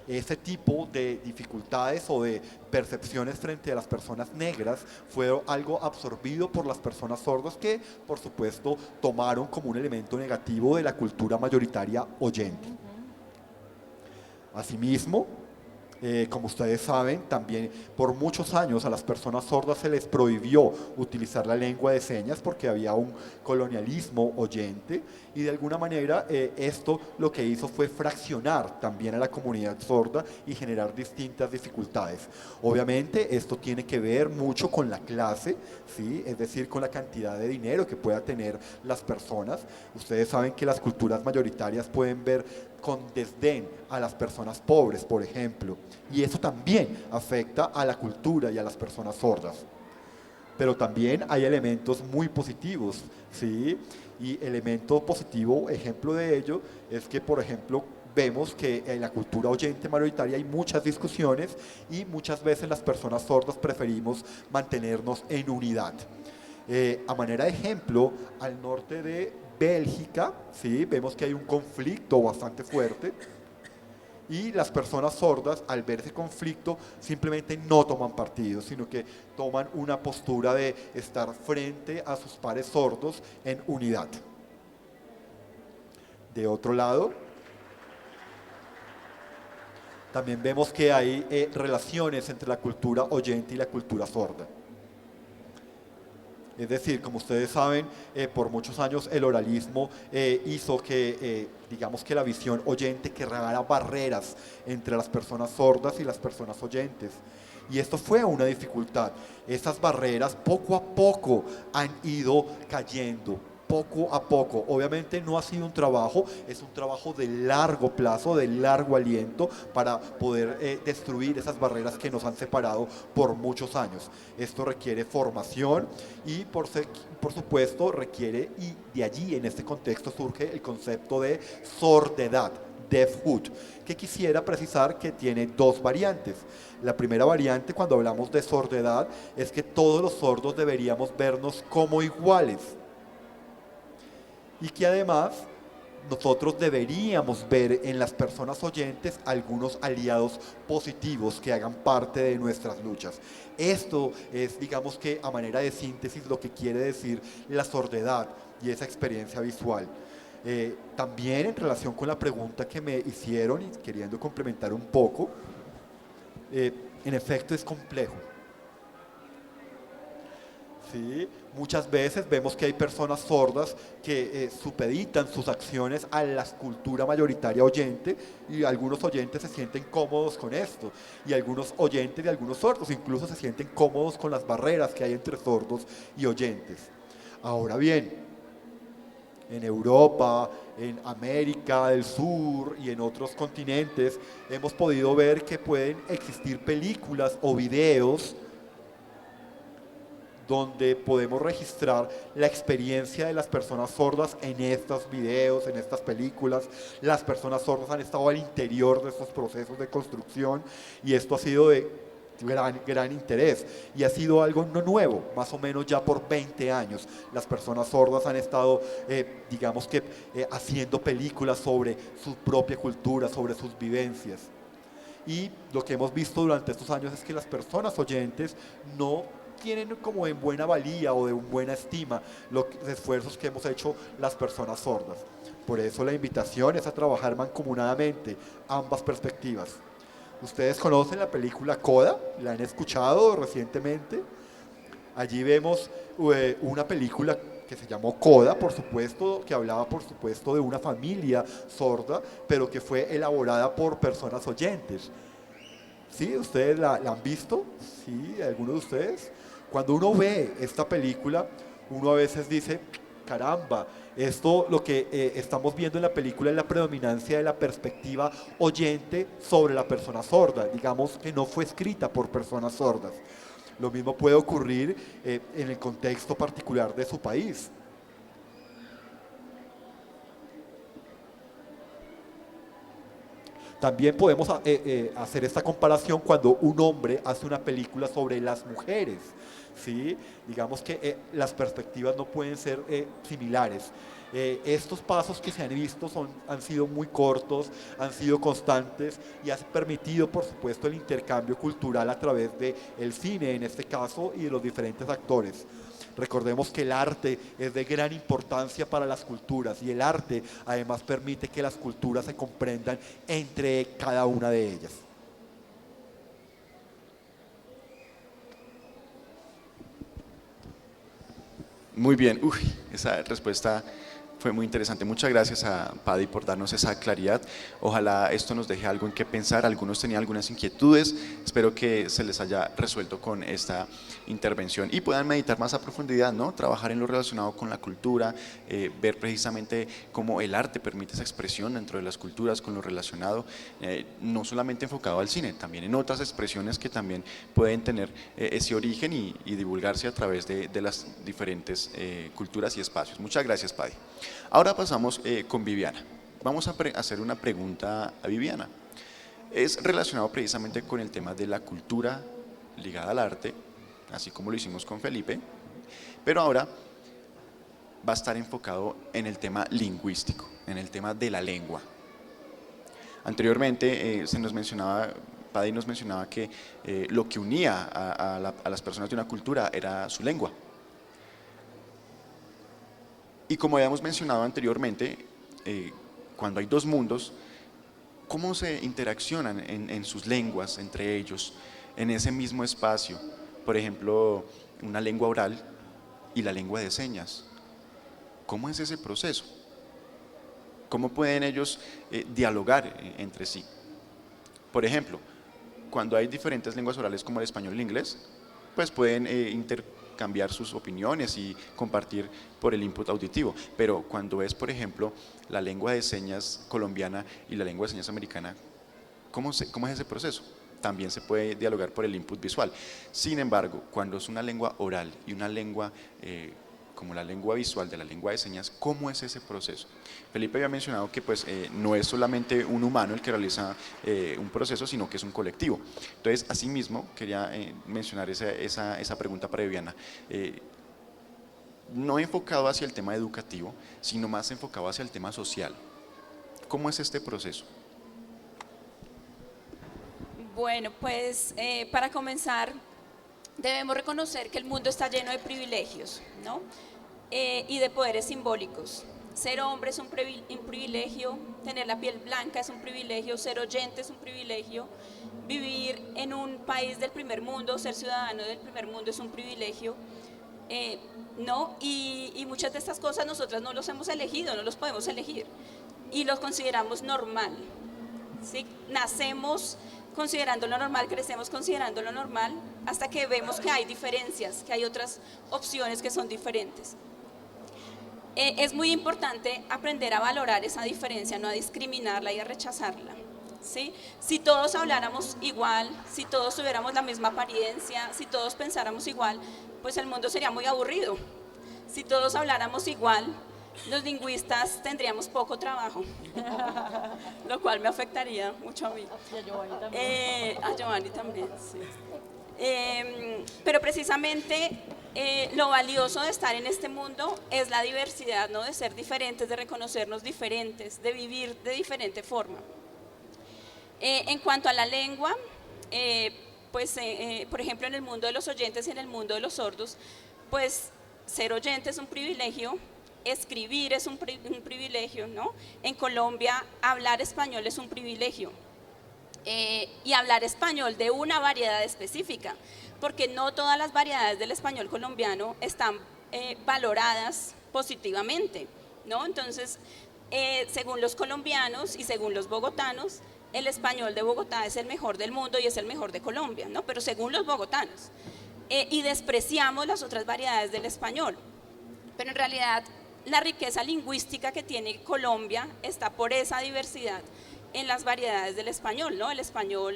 Ese tipo de dificultades o de percepciones frente a las personas negras fue algo absorbido por las personas sordas que, por supuesto, tomaron como un elemento negativo de la cultura mayoritaria oyente. Asimismo, como ustedes saben, también por muchos años a las personas sordas se les prohibió utilizar la lengua de señas porque había un colonialismo oyente y de alguna manera esto lo que hizo fue fraccionar también a la comunidad sorda y generar distintas dificultades. Obviamente esto tiene que ver mucho con la clase, ¿sí? Es decir, con la cantidad de dinero que pueda tener las personas. Ustedes saben que las culturas mayoritarias pueden ver con desdén a las personas pobres, por ejemplo, y eso también afecta a la cultura y a las personas sordas. Pero también hay elementos muy positivos, ¿sí? Y elemento positivo, ejemplo de ello, es que, por ejemplo, vemos que en la cultura oyente mayoritaria hay muchas discusiones y muchas veces las personas sordas preferimos mantenernos en unidad. A manera de ejemplo, al norte de Bélgica, ¿sí? Vemos que hay un conflicto bastante fuerte y las personas sordas al ver ese conflicto simplemente no toman partido, sino que toman una postura de estar frente a sus pares sordos en unidad. De otro lado, también vemos que hay relaciones entre la cultura oyente y la cultura sorda. Es decir, como ustedes saben, por muchos años el oralismo hizo que, digamos que la visión oyente creara barreras entre las personas sordas y las personas oyentes. Y esto fue una dificultad. Esas barreras poco a poco han ido cayendo. Poco a poco. Obviamente no ha sido un trabajo, es un trabajo de largo plazo, de largo aliento para poder destruir esas barreras que nos han separado por muchos años. Esto requiere formación y por supuesto requiere, y de allí en este contexto surge el concepto de sordedad, deafhood, que quisiera precisar que tiene dos variantes. La primera variante cuando hablamos de sordedad es que todos los sordos deberíamos vernos como iguales. Y que además nosotros deberíamos ver en las personas oyentes algunos aliados positivos que hagan parte de nuestras luchas. Esto es, digamos que a manera de síntesis, lo que quiere decir la sordidad y esa experiencia visual. También en relación con la pregunta que me hicieron y queriendo complementar un poco, en efecto es complejo. ¿Sí? Muchas veces vemos que hay personas sordas que supeditan sus acciones a la cultura mayoritaria oyente, y algunos oyentes se sienten cómodos con esto, y algunos oyentes y algunos sordos incluso se sienten cómodos con las barreras que hay entre sordos y oyentes. Ahora bien, en Europa, en América del Sur y en otros continentes hemos podido ver que pueden existir películas o videos donde podemos registrar la experiencia de las personas sordas en estos videos, en estas películas. Las personas sordas han estado al interior de estos procesos de construcción, y esto ha sido de gran interés, y ha sido algo no nuevo. Más o menos ya por 20 años las personas sordas han estado, digamos que, haciendo películas sobre su propia cultura, sobre sus vivencias. Y lo que hemos visto durante estos años es que las personas oyentes no tienen como en buena valía o de buena estima los esfuerzos que hemos hecho las personas sordas. Por eso la invitación es a trabajar mancomunadamente ambas perspectivas. Ustedes conocen la película Coda, la han escuchado recientemente. Allí vemos una película que se llamó Coda, por supuesto, que hablaba por supuesto de una familia sorda, pero que fue elaborada por personas oyentes. ¿Sí? ¿Ustedes la han visto? ¿Sí? ¿Alguno de ustedes? Cuando uno ve esta película, uno a veces dice, caramba, esto lo que estamos viendo en la película es la predominancia de la perspectiva oyente sobre la persona sorda. Digamos que no fue escrita por personas sordas. Lo mismo puede ocurrir en el contexto particular de su país. También podemos hacer esta comparación cuando un hombre hace una película sobre las mujeres. ¿Sí? Digamos que las perspectivas no pueden ser similares. Estos pasos que se han visto han sido muy cortos, han sido constantes, y han permitido, por supuesto, el intercambio cultural a través del cine, en este caso, y de los diferentes actores. Recordemos que el arte es de gran importancia para las culturas, y el arte además permite que las culturas se comprendan entre cada una de ellas. Muy bien, esa respuesta fue muy interesante. Muchas gracias a Paddy por darnos esa claridad. Ojalá esto nos deje algo en qué pensar. Algunos tenían algunas inquietudes. Espero que se les haya resuelto con esta intervención y puedan meditar más a profundidad, ¿no? Trabajar en lo relacionado con la cultura, ver precisamente cómo el arte permite esa expresión dentro de las culturas, con lo relacionado, no solamente enfocado al cine, también en otras expresiones que también pueden tener ese origen y divulgarse a través de las diferentes culturas y espacios. Muchas gracias, Paddy. Ahora pasamos con Viviana. Vamos a hacer una pregunta a Viviana. Es relacionado precisamente con el tema de la cultura ligada al arte, así como lo hicimos con Felipe, pero ahora va a estar enfocado en el tema lingüístico, en el tema de la lengua. Anteriormente Paddy nos mencionaba que lo que unía a las personas de una cultura era su lengua. Y como habíamos mencionado anteriormente, cuando hay dos mundos, ¿cómo se interaccionan en sus lenguas entre ellos, en ese mismo espacio? Por ejemplo, una lengua oral y la lengua de señas. ¿Cómo es ese proceso? ¿Cómo pueden ellos dialogar entre sí? Por ejemplo, cuando hay diferentes lenguas orales como el español y el inglés, pues pueden intercambiar sus opiniones y compartir por el input auditivo. Pero cuando es, por ejemplo, la lengua de señas colombiana y la lengua de señas americana, ¿cómo es ese proceso? También se puede dialogar por el input visual. Sin embargo, cuando es una lengua oral y una lengua como la lengua visual de la lengua de señas, ¿cómo es ese proceso? Felipe había mencionado que pues, no es solamente un humano el que realiza un proceso, sino que es un colectivo. Entonces, asimismo, quería mencionar esa pregunta para Viviana. No enfocado hacia el tema educativo, sino más enfocado hacia el tema social. ¿Cómo es este proceso? Bueno, pues para comenzar, debemos reconocer que el mundo está lleno de privilegios, ¿no? Y de poderes simbólicos. Ser hombre es un privilegio, tener la piel blanca es un privilegio, ser oyente es un privilegio, vivir en un país del primer mundo, ser ciudadano del primer mundo es un privilegio, ¿no? Y muchas de estas cosas nosotras no los hemos elegido, no los podemos elegir y los consideramos normal, ¿sí? Nacemos considerando lo normal, crecemos considerando lo normal, hasta que vemos que hay diferencias, que hay otras opciones que son diferentes. Es muy importante aprender a valorar esa diferencia, no a discriminarla y a rechazarla, ¿sí? Si todos habláramos igual, si todos tuviéramos la misma apariencia, si todos pensáramos igual, pues el mundo sería muy aburrido. Si todos habláramos igual, los lingüistas tendríamos poco trabajo, lo cual me afectaría mucho a mí. Y a Giovanni también. A Giovanni también, sí. Pero precisamente lo valioso de estar en este mundo es la diversidad, ¿no? De ser diferentes, de reconocernos diferentes, de vivir de diferente forma. En cuanto a la lengua, pues por ejemplo en el mundo de los oyentes y en el mundo de los sordos, pues ser oyente es un privilegio, escribir es un privilegio, ¿no? En Colombia hablar español es un privilegio. Y hablar español de una variedad específica, porque no todas las variedades del español colombiano están valoradas positivamente, ¿no? Entonces, según los colombianos y según los bogotanos, el español de Bogotá es el mejor del mundo y es el mejor de Colombia, ¿no? Pero según los bogotanos. Y despreciamos las otras variedades del español. Pero en realidad, la riqueza lingüística que tiene Colombia está por esa diversidad en las variedades del español, ¿no? El español,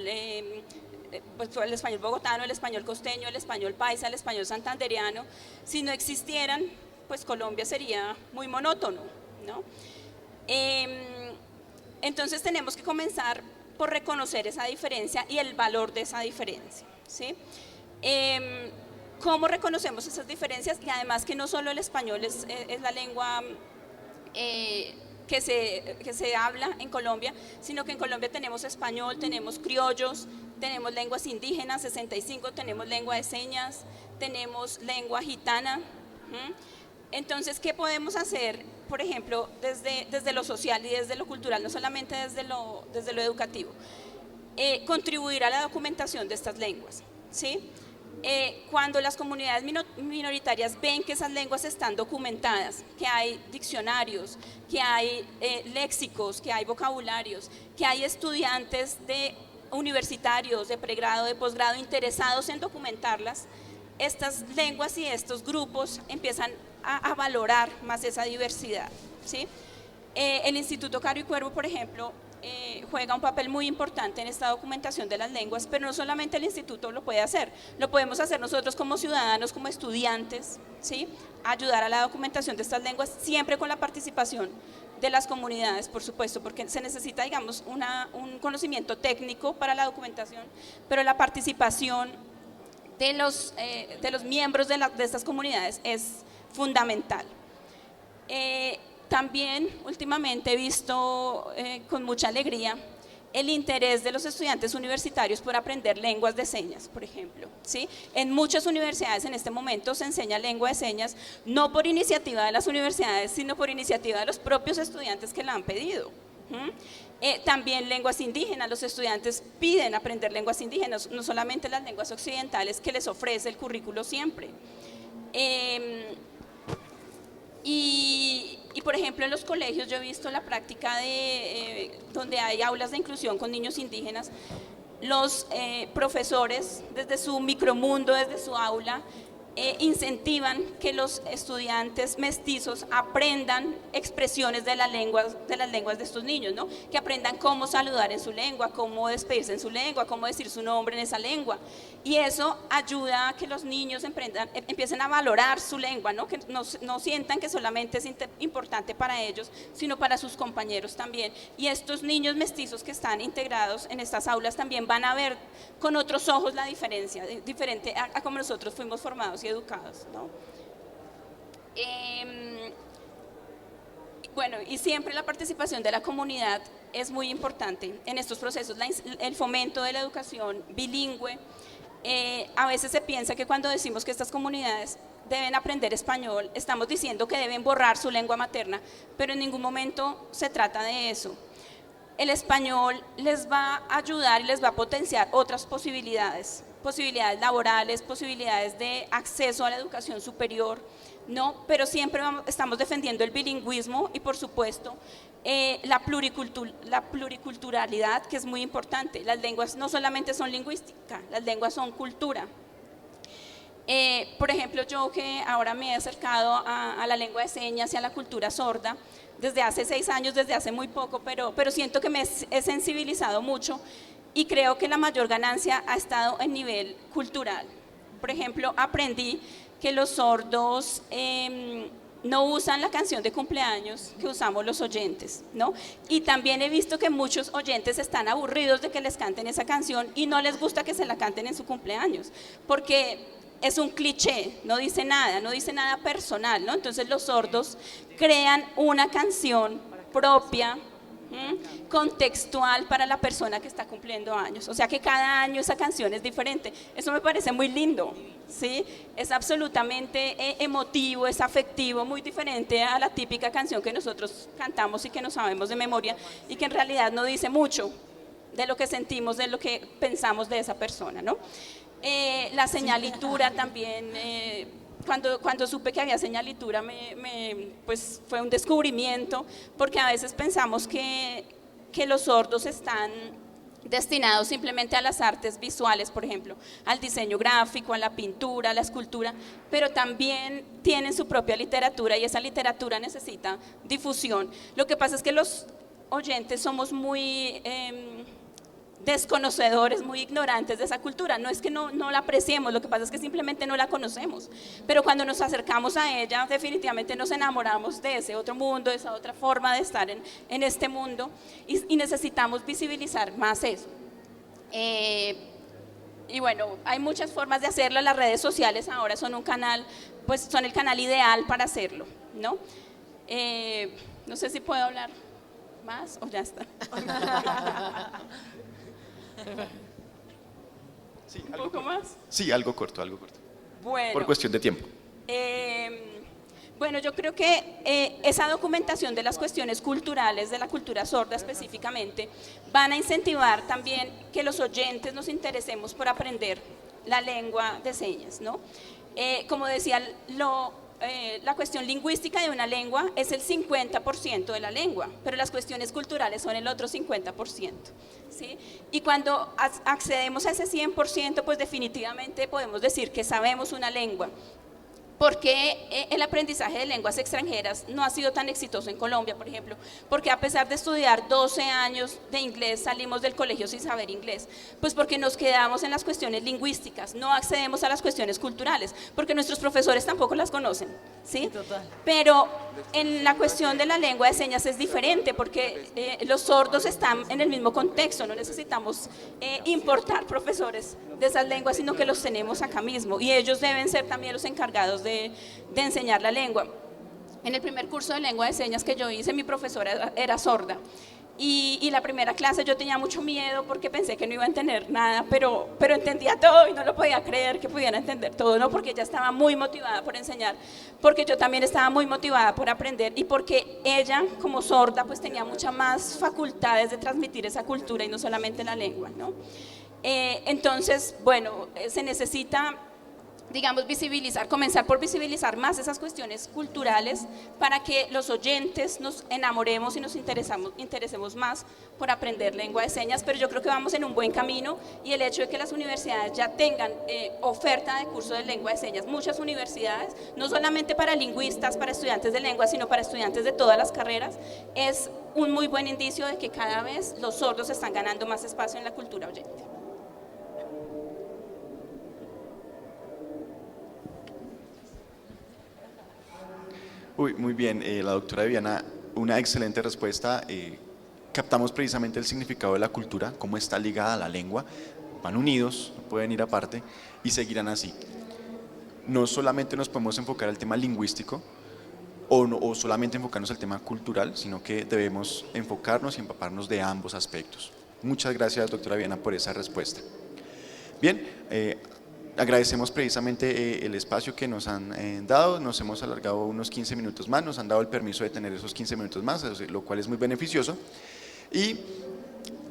pues el español bogotano, el español costeño, el español paisa, el español santandereano. Si no existieran, pues Colombia sería muy monótono, ¿no? Entonces tenemos que comenzar por reconocer esa diferencia y el valor de esa diferencia, ¿sí? ¿Cómo reconocemos esas diferencias? Y además que no solo el español es la lengua que se habla en Colombia, sino que en Colombia tenemos español, tenemos criollos, tenemos lenguas indígenas, 65, tenemos lengua de señas, tenemos lengua gitana. Entonces, ¿qué podemos hacer, por ejemplo, desde lo social y desde lo cultural, no solamente desde lo educativo? Contribuir a la documentación de estas lenguas, ¿sí? Cuando las comunidades minoritarias ven que esas lenguas están documentadas, que hay diccionarios, que hay léxicos, que hay vocabularios, que hay estudiantes universitarios, de pregrado, de posgrado, interesados en documentarlas, estas lenguas y estos grupos empiezan a valorar más esa diversidad, ¿sí? El Instituto Caro y Cuervo, por ejemplo, juega un papel muy importante en esta documentación de las lenguas, pero no solamente el instituto lo puede hacer, lo podemos hacer nosotros como ciudadanos, como estudiantes, ¿sí? Ayudar a la documentación de estas lenguas, siempre con la participación de las comunidades, por supuesto, porque se necesita, digamos, un conocimiento técnico para la documentación, pero la participación de los miembros de estas comunidades es fundamental. También últimamente he visto con mucha alegría el interés de los estudiantes universitarios por aprender lenguas de señas, por ejemplo, ¿sí? En muchas universidades en este momento se enseña lengua de señas, no por iniciativa de las universidades, sino por iniciativa de los propios estudiantes que la han pedido. También lenguas indígenas, los estudiantes piden aprender lenguas indígenas, no solamente las lenguas occidentales que les ofrece el currículo siempre. Y por ejemplo en los colegios yo he visto la práctica donde hay aulas de inclusión con niños indígenas, los profesores desde su micromundo, desde su aula, incentivan que los estudiantes mestizos aprendan expresiones de las lenguas de estos niños, ¿no? Que aprendan cómo saludar en su lengua, cómo despedirse en su lengua, cómo decir su nombre en esa lengua. Y eso ayuda a que los niños empiecen a valorar su lengua, ¿no? Que no sientan que solamente es importante para ellos, sino para sus compañeros también. Y estos niños mestizos que están integrados en estas aulas también van a ver con otros ojos la diferencia, diferente a como nosotros fuimos formados y educados, ¿no? Bueno, y siempre la participación de la comunidad es muy importante en estos procesos, el fomento de la educación bilingüe. A veces se piensa que cuando decimos que estas comunidades deben aprender español, estamos diciendo que deben borrar su lengua materna, pero en ningún momento se trata de eso. El español les va a ayudar y les va a potenciar otras posibilidades, posibilidades laborales, posibilidades de acceso a la educación superior, ¿no? Pero siempre estamos defendiendo el bilingüismo y, por supuesto, la pluriculturalidad, que es muy importante. Las lenguas no solamente son lingüística, las lenguas son cultura. Por ejemplo, yo que ahora me he acercado a la lengua de señas y a la cultura sorda, desde hace 6 años, desde hace muy poco, pero siento que me he sensibilizado mucho y creo que la mayor ganancia ha estado en nivel cultural. Por ejemplo, aprendí que los sordos no usan la canción de cumpleaños que usamos los oyentes, ¿no? Y también he visto que muchos oyentes están aburridos de que les canten esa canción y no les gusta que se la canten en su cumpleaños, porque es un cliché, no dice nada personal, ¿no? Entonces los sordos crean una canción propia, contextual para la persona que está cumpliendo años, o sea que cada año esa canción es diferente. Eso me parece muy lindo, ¿sí? Es absolutamente emotivo, es afectivo, muy diferente a la típica canción que nosotros cantamos y que no sabemos de memoria y que en realidad no dice mucho de lo que sentimos, de lo que pensamos de esa persona, ¿no? La señalitura también, cuando supe que había señalitura, pues fue un descubrimiento, porque a veces pensamos que los sordos están destinados simplemente a las artes visuales, por ejemplo, al diseño gráfico, a la pintura, a la escultura, pero también tienen su propia literatura y esa literatura necesita difusión. Lo que pasa es que los oyentes somos muy desconocedores, muy ignorantes de esa cultura. No es que no la apreciemos, lo que pasa es que simplemente no la conocemos, pero cuando nos acercamos a ella definitivamente nos enamoramos de ese otro mundo, de esa otra forma de estar en este mundo y necesitamos visibilizar más eso. Y bueno, hay muchas formas de hacerlo. Las redes sociales ahora son un canal, pues son el canal ideal para hacerlo, ¿no? No sé si puedo hablar más o ya está. Sí, ¿Un poco más? Sí, algo corto. Bueno, Por cuestión de tiempo. Bueno, yo creo que esa documentación de las cuestiones culturales, de la cultura sorda específicamente, van a incentivar también que los oyentes nos interesemos por aprender la lengua de señas, ¿no? Como decía, la cuestión lingüística de una lengua es el 50% de la lengua, pero las cuestiones culturales son el otro 50%, ¿sí? Y cuando accedemos a ese 100%, pues definitivamente podemos decir que sabemos una lengua. ¿Por qué el aprendizaje de lenguas extranjeras no ha sido tan exitoso en Colombia, por ejemplo? Porque a pesar de estudiar 12 años de inglés, salimos del colegio sin saber inglés. Pues porque nos quedamos en las cuestiones lingüísticas, no accedemos a las cuestiones culturales, porque nuestros profesores tampoco las conocen, ¿sí? Total. Pero en la cuestión de la lengua de señas es diferente, porque los sordos están en el mismo contexto, no necesitamos importar profesores de esas lenguas, sino que los tenemos acá mismo, y ellos deben ser también los encargados de enseñar la lengua. En el primer curso de lengua de señas que yo hice, mi profesora era sorda, y la primera clase yo tenía mucho miedo porque pensé que no iba a entender nada, pero entendía todo y no lo podía creer que pudiera entender todo, ¿no? Porque ella estaba muy motivada por enseñar, porque yo también estaba muy motivada por aprender y porque ella, como sorda, pues tenía muchas más facultades de transmitir esa cultura y no solamente la lengua, ¿no? Entonces, bueno, se necesita, digamos, comenzar por visibilizar más esas cuestiones culturales para que los oyentes nos enamoremos y nos interesemos más por aprender lengua de señas, pero yo creo que vamos en un buen camino, y el hecho de que las universidades ya tengan oferta de curso de lengua de señas, muchas universidades, no solamente para lingüistas, para estudiantes de lengua, sino para estudiantes de todas las carreras, es un muy buen indicio de que cada vez los sordos están ganando más espacio en la cultura oyente. Uy, muy bien, la doctora Viviana, una excelente respuesta. Captamos precisamente el significado de la cultura, cómo está ligada a la lengua. Van unidos, no pueden ir aparte y seguirán así. No solamente nos podemos enfocar al tema lingüístico, o solamente enfocarnos al tema cultural, sino que debemos enfocarnos y empaparnos de ambos aspectos. Muchas gracias, doctora Viana, por esa respuesta. Bien, agradecemos precisamente el espacio que nos han dado, nos hemos alargado unos 15 minutos más, nos han dado el permiso de tener esos 15 minutos más, lo cual es muy beneficioso, y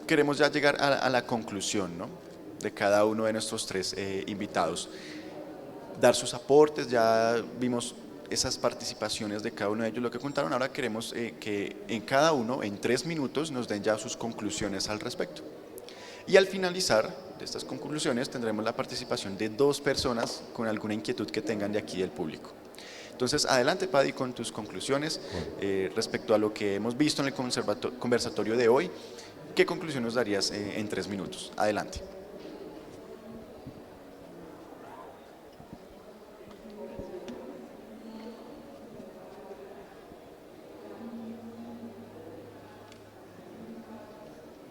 queremos ya llegar a la conclusión, ¿no?, de cada uno de nuestros tres invitados. Dar sus aportes, ya vimos esas participaciones de cada uno de ellos, lo que contaron. Ahora queremos que en cada uno, en 3 minutos, nos den ya sus conclusiones al respecto. Y al finalizar de estas conclusiones tendremos la participación de 2 personas con alguna inquietud que tengan de aquí del público. Entonces, adelante, Paddy, con tus conclusiones respecto a lo que hemos visto en el conversatorio de hoy. ¿Qué conclusión nos darías en 3 minutos? Adelante.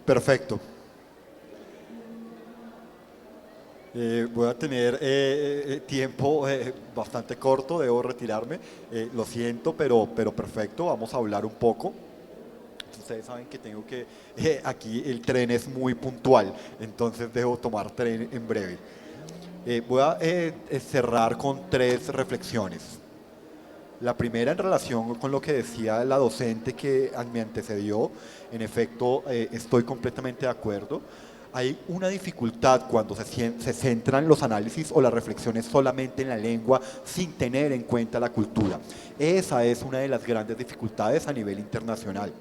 Perfecto. Voy a tener tiempo bastante corto, debo retirarme. Lo siento, pero perfecto, vamos a hablar un poco. Ustedes saben que tengo que, aquí el tren es muy puntual, entonces debo tomar tren en breve. Voy a cerrar con 3 reflexiones. La primera en relación con lo que decía la docente que me antecedió. En efecto, estoy completamente de acuerdo. Hay una dificultad cuando se centran los análisis o las reflexiones solamente en la lengua sin tener en cuenta la cultura. Esa es una de las grandes dificultades a nivel internacional.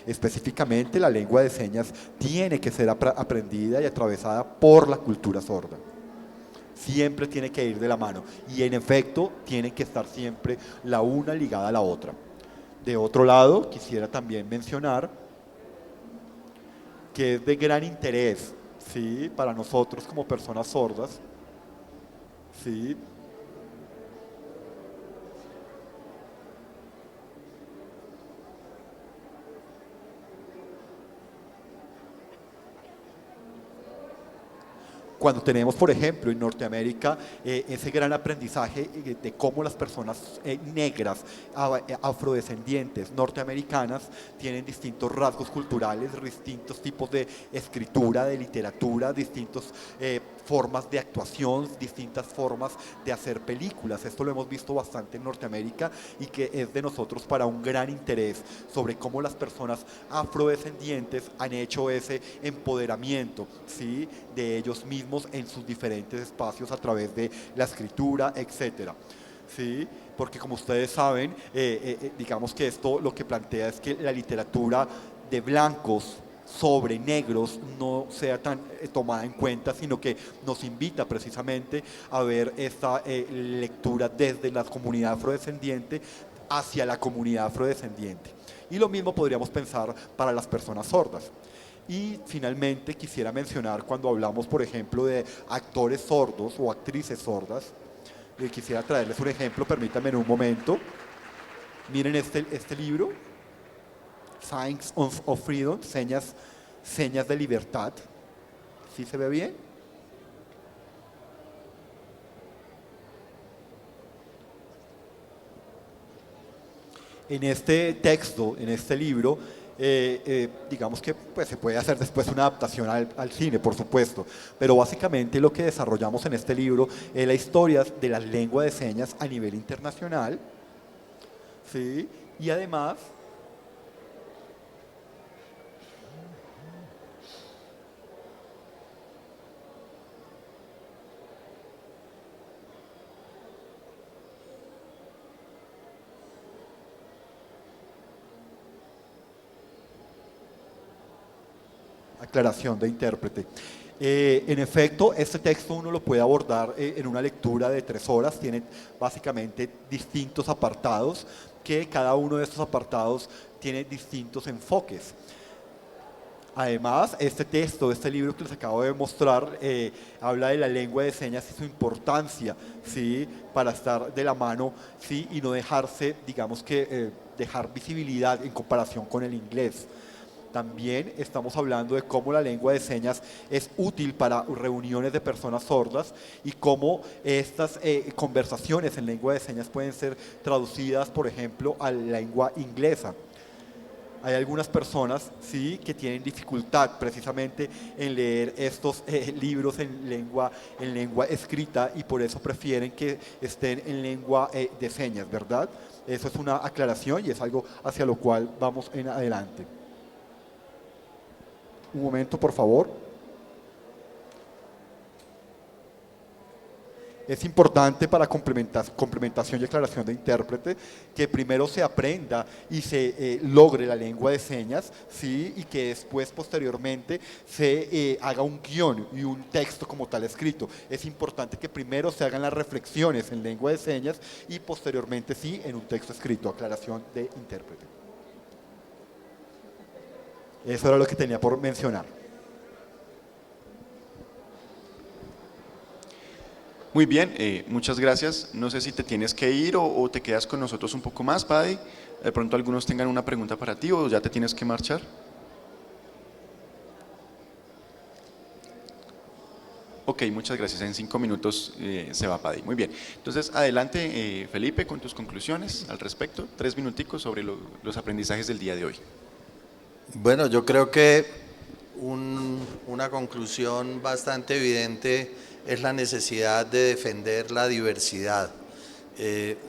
Específicamente, la lengua de señas tiene que ser aprendida y atravesada por la cultura sorda. Siempre tiene que ir de la mano y en efecto tienen que estar siempre la una ligada a la otra. De otro lado, quisiera también mencionar que es de gran interés, ¿sí?, para nosotros como personas sordas, ¿sí?, cuando tenemos, por ejemplo, en Norteamérica, ese gran aprendizaje de cómo las personas negras, afrodescendientes, norteamericanas, tienen distintos rasgos culturales, distintos tipos de escritura, de literatura, distintas formas de actuación, distintas formas de hacer películas. Esto lo hemos visto bastante en Norteamérica y que es de nosotros para un gran interés sobre cómo las personas afrodescendientes han hecho ese empoderamiento, ¿sí?, de ellos mismos en sus diferentes espacios a través de la escritura, etcétera. ¿Sí? Porque como ustedes saben, digamos que esto lo que plantea es que la literatura de blancos sobre negros no sea tan tomada en cuenta, sino que nos invita precisamente a ver esta lectura desde la comunidad afrodescendiente hacia la comunidad afrodescendiente. Y lo mismo podríamos pensar para las personas sordas. Y finalmente quisiera mencionar, cuando hablamos, por ejemplo, de actores sordos o actrices sordas, quisiera traerles un ejemplo, permítanme en un momento. Miren este libro, Signs of Freedom, señas de libertad. ¿Sí se ve bien? En este texto, en este libro, digamos que pues, se puede hacer después una adaptación al cine, por supuesto, pero básicamente lo que desarrollamos en este libro es la historia de las lenguas de señas a nivel internacional, ¿sí? Y además aclaración de intérprete. En efecto, este texto uno lo puede abordar en una lectura de 3 horas, tiene básicamente distintos apartados, que cada uno de estos apartados tiene distintos enfoques. Además, este texto, este libro que les acabo de mostrar, habla de la lengua de señas y su importancia, ¿sí?, para estar de la mano, ¿sí?, y no dejarse, digamos que, dejar visibilidad en comparación con el inglés. También estamos hablando de cómo la lengua de señas es útil para reuniones de personas sordas y cómo estas conversaciones en lengua de señas pueden ser traducidas, por ejemplo, a la lengua inglesa. Hay algunas personas, sí, que tienen dificultad precisamente en leer estos libros en lengua escrita y por eso prefieren que estén en lengua de señas, ¿verdad? Eso es una aclaración y es algo hacia lo cual vamos en adelante. Un momento, por favor. Es importante para complementación y aclaración de intérprete que primero se aprenda y se logre la lengua de señas, ¿sí? Y que después, posteriormente, se haga un guión y un texto como tal escrito. Es importante que primero se hagan las reflexiones en lengua de señas y posteriormente, sí, en un texto escrito. Aclaración de intérprete. Eso era lo que tenía por mencionar. Muy bien, muchas gracias. No sé si te tienes que ir o te quedas con nosotros un poco más, Paddy. De pronto algunos tengan una pregunta para ti o ya te tienes que marchar. Ok, muchas gracias. En 5 minutos se va Paddy. Muy bien. Entonces, adelante, Felipe, con tus conclusiones al respecto. 3 minuticos sobre los aprendizajes del día de hoy. Bueno, yo creo que una conclusión bastante evidente es la necesidad de defender la diversidad.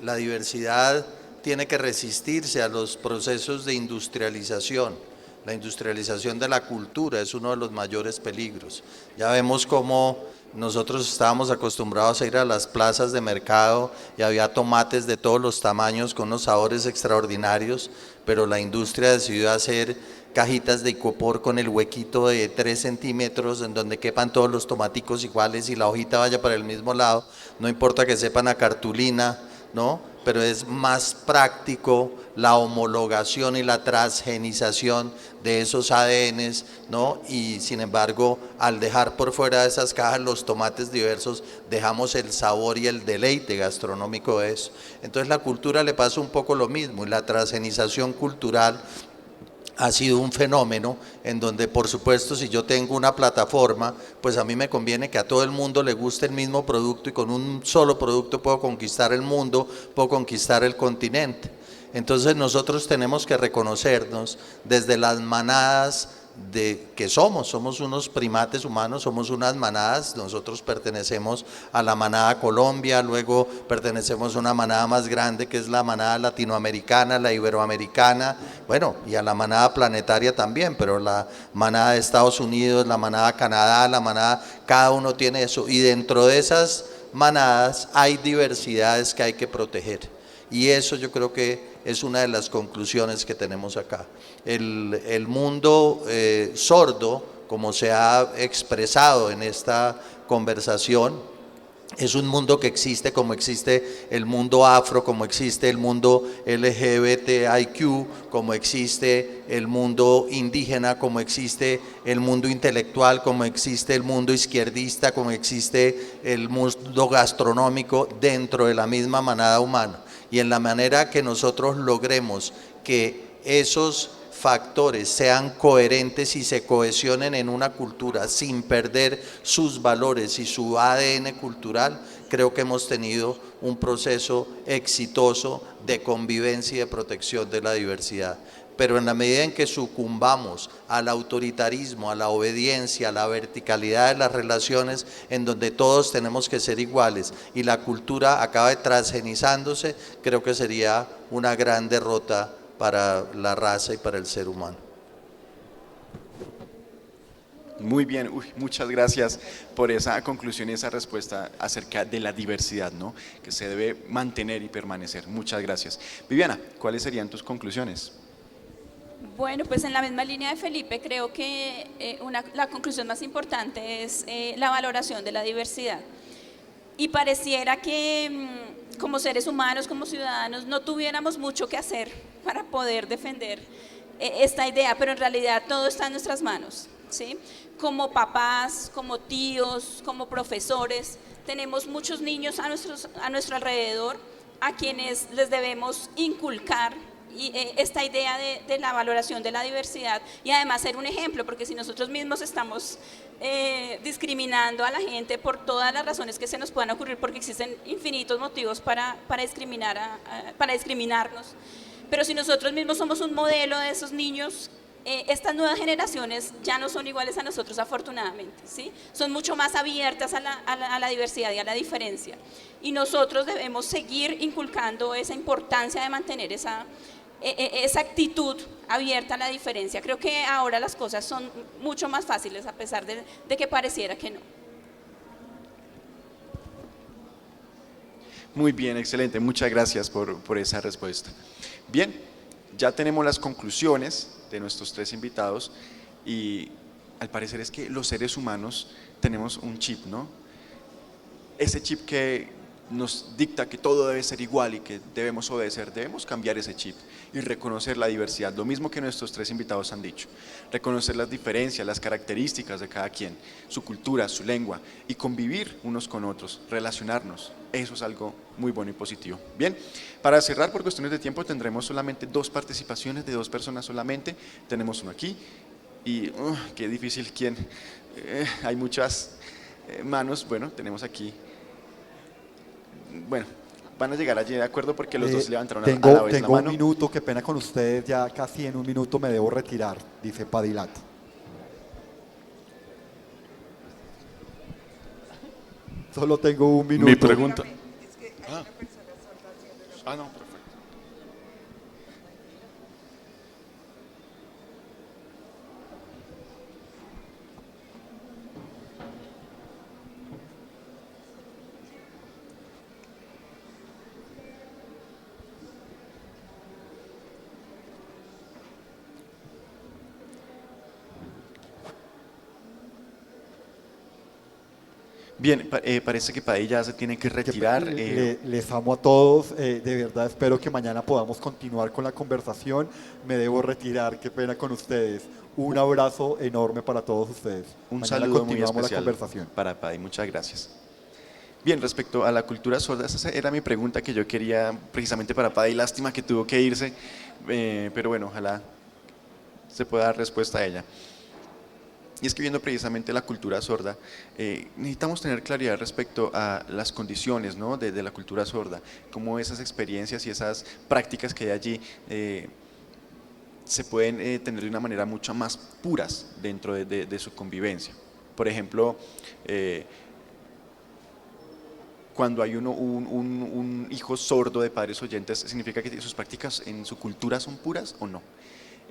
La diversidad tiene que resistirse a los procesos de industrialización. La industrialización de la cultura es uno de los mayores peligros. Ya vemos cómo nosotros estábamos acostumbrados a ir a las plazas de mercado y había tomates de todos los tamaños con unos sabores extraordinarios, pero la industria decidió hacer cajitas de icopor con el huequito de 3 centímetros en donde quepan todos los tomaticos iguales y la hojita vaya para el mismo lado, no importa que sepan a cartulina, ¿no? Pero es más práctico la homologación y la transgenización de esos ADNs, ¿no? Y sin embargo, al dejar por fuera de esas cajas los tomates diversos, dejamos el sabor y el deleite gastronómico de eso. Entonces la cultura le pasa un poco lo mismo y la transgenización cultural ha sido un fenómeno en donde, por supuesto, si yo tengo una plataforma, pues a mí me conviene que a todo el mundo le guste el mismo producto y con un solo producto puedo conquistar el mundo, puedo conquistar el continente. Entonces nosotros tenemos que reconocernos desde las manadas de que somos unos primates humanos, somos unas manadas, nosotros pertenecemos a la manada Colombia, luego pertenecemos a una manada más grande que es la manada latinoamericana, la iberoamericana, bueno, y a la manada planetaria también, pero la manada de Estados Unidos, la manada Canadá, la manada, cada uno tiene eso, y dentro de esas manadas hay diversidades que hay que proteger, y eso yo creo que es una de las conclusiones que tenemos acá. El mundo sordo, como se ha expresado en esta conversación, es un mundo que existe como existe el mundo afro, como existe el mundo LGBTIQ, como existe el mundo indígena, como existe el mundo intelectual, como existe el mundo izquierdista, como existe el mundo gastronómico dentro de la misma manada humana. Y en la manera que nosotros logremos que esos factores sean coherentes y se cohesionen en una cultura sin perder sus valores y su ADN cultural, creo que hemos tenido un proceso exitoso de convivencia y de protección de la diversidad. Pero en la medida en que sucumbamos al autoritarismo, a la obediencia, a la verticalidad de las relaciones en donde todos tenemos que ser iguales y la cultura acabe transgenizándose, creo que sería una gran derrota para la raza y para el ser humano. Muy bien, muchas gracias por esa conclusión y esa respuesta acerca de la diversidad, ¿no? Que se debe mantener y permanecer. Muchas gracias. Viviana, ¿cuáles serían tus conclusiones? Bueno, pues en la misma línea de Felipe, creo que la conclusión más importante es la valoración de la diversidad. Y pareciera que como seres humanos, como ciudadanos, no tuviéramos mucho que hacer para poder defender esta idea, pero en realidad todo está en nuestras manos, ¿sí? Como papás, como tíos, como profesores, tenemos muchos niños a nuestro alrededor a quienes les debemos inculcar esta idea de la valoración de la diversidad y además ser un ejemplo, porque si nosotros mismos estamos discriminando a la gente por todas las razones que se nos puedan ocurrir, porque existen infinitos motivos para discriminarnos, pero si nosotros mismos somos un modelo de esos niños, estas nuevas generaciones ya no son iguales a nosotros, afortunadamente, ¿sí? Son mucho más abiertas a la diversidad y a la diferencia, y nosotros debemos seguir inculcando esa importancia de mantener esa actitud abierta a la diferencia. Creo que ahora las cosas son mucho más fáciles, a pesar de que pareciera que no. Muy bien, excelente. Muchas gracias por esa respuesta. Bien, ya tenemos las conclusiones de nuestros 3 invitados y al parecer es que los seres humanos tenemos un chip, ¿no? Ese chip que nos dicta que todo debe ser igual y que debemos obedecer, debemos cambiar ese chip y reconocer la diversidad, lo mismo que nuestros 3 invitados han dicho, reconocer las diferencias, las características de cada quien, su cultura, su lengua y convivir unos con otros, relacionarnos, eso es algo muy bueno y positivo. Bien, para cerrar por cuestiones de tiempo tendremos solamente 2 participaciones de 2 personas solamente, tenemos uno aquí y qué difícil, ¿quién? Hay muchas manos, bueno, tenemos aquí. Bueno, van a llegar allí de acuerdo porque los 2 levantaron a la vez la mano. Tengo un minuto, qué pena con ustedes, ya casi en un minuto me debo retirar, dice Padilat. Solo tengo un minuto. Mi pregunta. No, perfecto. Bien, parece que Padilla se tiene que retirar. Les amo a todos, de verdad espero que mañana podamos continuar con la conversación. Me debo retirar, qué pena con ustedes. Un abrazo enorme para todos ustedes. Un Mañana saludo muy continuamos especial la conversación. para Padilla, muchas gracias. Bien, respecto a la cultura sorda, esa era mi pregunta que yo quería precisamente para Padilla, y lástima que tuvo que irse, pero bueno, ojalá se pueda dar respuesta a ella. Y es que viendo precisamente la cultura sorda, necesitamos tener claridad respecto a las condiciones, ¿no?, de la cultura sorda, cómo esas experiencias y esas prácticas que hay allí se pueden tener de una manera mucho más puras dentro de su convivencia. Por ejemplo, cuando hay un hijo sordo de padres oyentes, ¿significa que sus prácticas en su cultura son puras o no?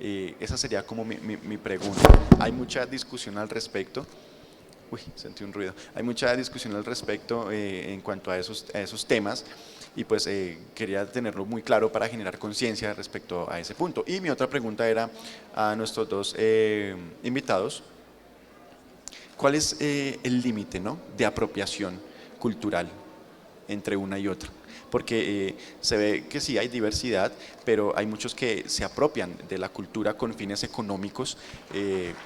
Esa sería como mi pregunta. Hay mucha discusión al respecto. Uy, sentí un ruido. Hay mucha discusión al respecto en cuanto a esos temas y pues quería tenerlo muy claro para generar conciencia respecto a ese punto. Y mi otra pregunta era a nuestros 2 invitados, ¿cuál es el límite, ¿no?, de apropiación cultural entre una y otra? Porque se ve que sí hay diversidad, pero hay muchos que se apropian de la cultura con fines económicos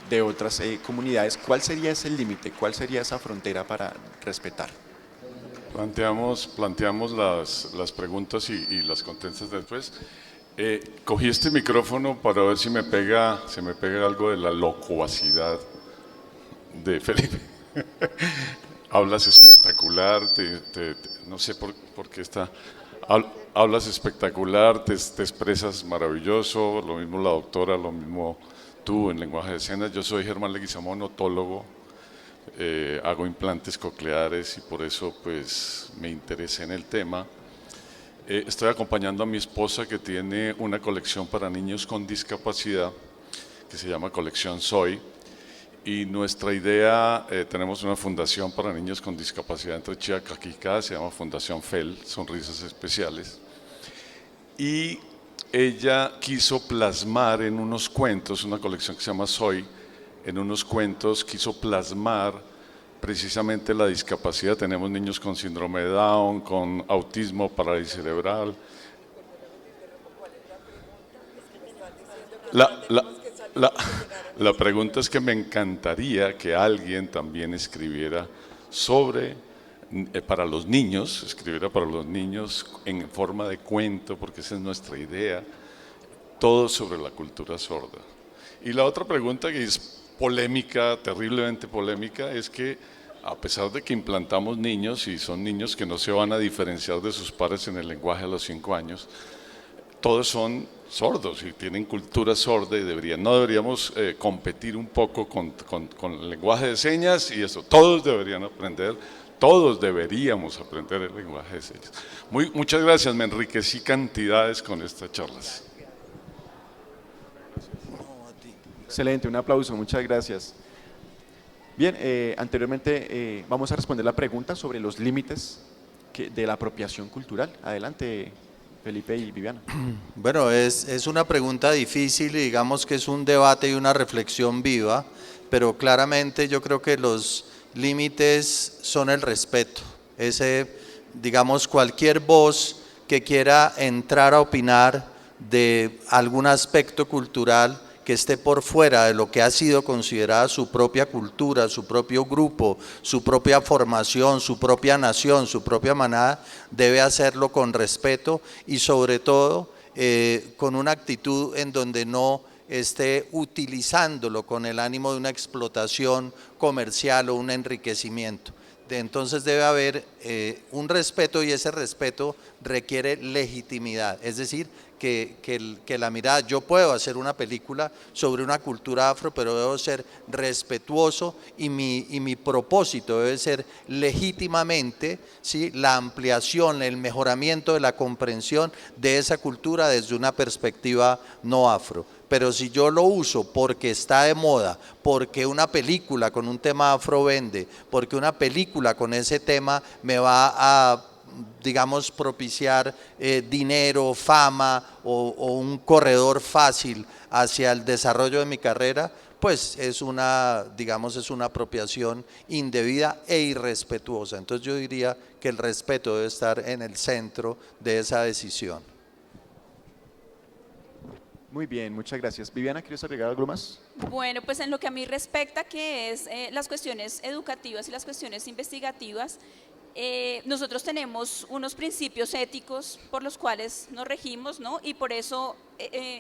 de otras comunidades. ¿Cuál sería ese límite? ¿Cuál sería esa frontera para respetar? Planteamos las preguntas y las contestas después. Cogí este micrófono para ver si me pega algo de la locuacidad de Felipe. Hablas espectacular, no sé por qué hablas espectacular, te expresas maravilloso, lo mismo la doctora, lo mismo tú en lenguaje de señas. Yo soy Germán Leguizamón, otólogo, hago implantes cocleares y por eso pues me interesé en el tema. Estoy acompañando a mi esposa que tiene una colección para niños con discapacidad que se llama Colección Soy. Y nuestra idea, tenemos una fundación para niños con discapacidad entre Chiacaquicá, se llama Fundación FEL, Sonrisas Especiales. Y ella quiso plasmar en unos cuentos, una colección que se llama Soy, en unos cuentos quiso plasmar precisamente la discapacidad. Tenemos niños con síndrome de Down, con autismo, parálisis cerebral. La pregunta es que me encantaría que alguien también escribiera para los niños, escribiera para los niños en forma de cuento, porque esa es nuestra idea, todo sobre la cultura sorda. Y la otra pregunta que es polémica, terriblemente polémica, es que a pesar de que implantamos niños y son niños que no se van a diferenciar de sus pares en el lenguaje a los 5 años, todos son sordos y tienen cultura sorda y no deberíamos competir un poco con el lenguaje de señas y eso, todos deberíamos aprender el lenguaje de señas. Muchas gracias, me enriquecí cantidades con estas charlas. Excelente, un aplauso, muchas gracias. Bien, anteriormente vamos a responder la pregunta sobre los límites de la apropiación cultural. Adelante, Felipe y Viviana. Bueno, es una pregunta difícil y digamos que es un debate y una reflexión viva, pero claramente yo creo que los límites son el respeto. Digamos, cualquier voz que quiera entrar a opinar de algún aspecto cultural que esté por fuera de lo que ha sido considerada su propia cultura, su propio grupo, su propia formación, su propia nación, su propia manada, debe hacerlo con respeto y sobre todo con una actitud en donde no esté utilizándolo con el ánimo de una explotación comercial o un enriquecimiento. Entonces debe haber un respeto y ese respeto requiere legitimidad, es decir, que la mirada, yo puedo hacer una película sobre una cultura afro, pero debo ser respetuoso y mi propósito debe ser legítimamente, ¿sí?, la ampliación, el mejoramiento de la comprensión de esa cultura desde una perspectiva no afro. Pero si yo lo uso porque está de moda, porque una película con un tema afro vende, porque una película con ese tema me va a, digamos, propiciar dinero, fama o un corredor fácil hacia el desarrollo de mi carrera, pues es una apropiación indebida e irrespetuosa. Entonces yo diría que el respeto debe estar en el centro de esa decisión. Muy bien, muchas gracias. Viviana, ¿quieres agregar algo más? Bueno, pues en lo que a mí respecta, que es las cuestiones educativas y las cuestiones investigativas, nosotros tenemos unos principios éticos por los cuales nos regimos, ¿no? Y por eso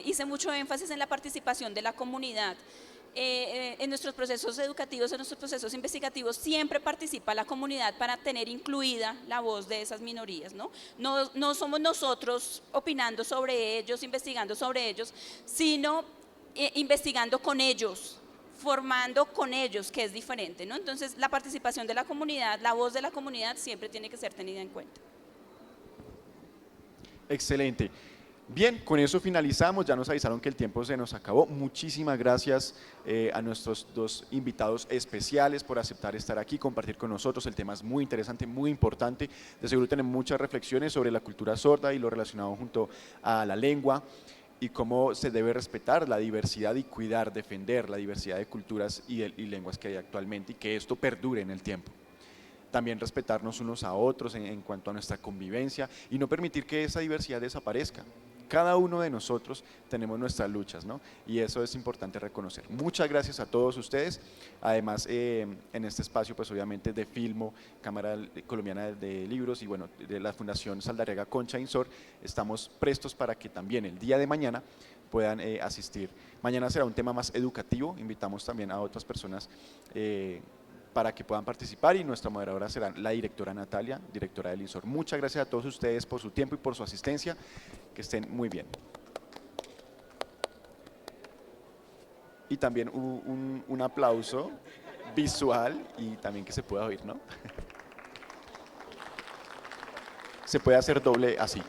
hice mucho énfasis en la participación de la comunidad. En nuestros procesos educativos, en nuestros procesos investigativos, siempre participa la comunidad para tener incluida la voz de esas minorías, ¿no? No somos nosotros opinando sobre ellos, investigando sobre ellos, sino investigando con ellos, formando con ellos, que es diferente, ¿no? Entonces, la participación de la comunidad, la voz de la comunidad siempre tiene que ser tenida en cuenta. Excelente. Bien, con eso finalizamos, ya nos avisaron que el tiempo se nos acabó. Muchísimas gracias a nuestros dos invitados especiales por aceptar estar aquí, compartir con nosotros. El tema es muy interesante, muy importante. De seguro tenemos muchas reflexiones sobre la cultura sorda y lo relacionado junto a la lengua y cómo se debe respetar la diversidad y cuidar, defender la diversidad de culturas y lenguas que hay actualmente y que esto perdure en el tiempo. También respetarnos unos a otros en cuanto a nuestra convivencia y no permitir que esa diversidad desaparezca. Cada uno de nosotros tenemos nuestras luchas, ¿no? Y eso es importante reconocer. Muchas gracias a todos ustedes. Además, en este espacio, pues obviamente de Filmo, Cámara Colombiana de Libros y bueno, de la Fundación Saldarriaga Concha Insor, estamos prestos para que también el día de mañana puedan asistir. Mañana será un tema más educativo, invitamos también a otras personas para que puedan participar y nuestra moderadora será la directora Natalia, directora del INSOR. Muchas gracias a todos ustedes por su tiempo y por su asistencia, que estén muy bien. Y también un aplauso visual y también que se pueda oír, ¿no? Se puede hacer doble así.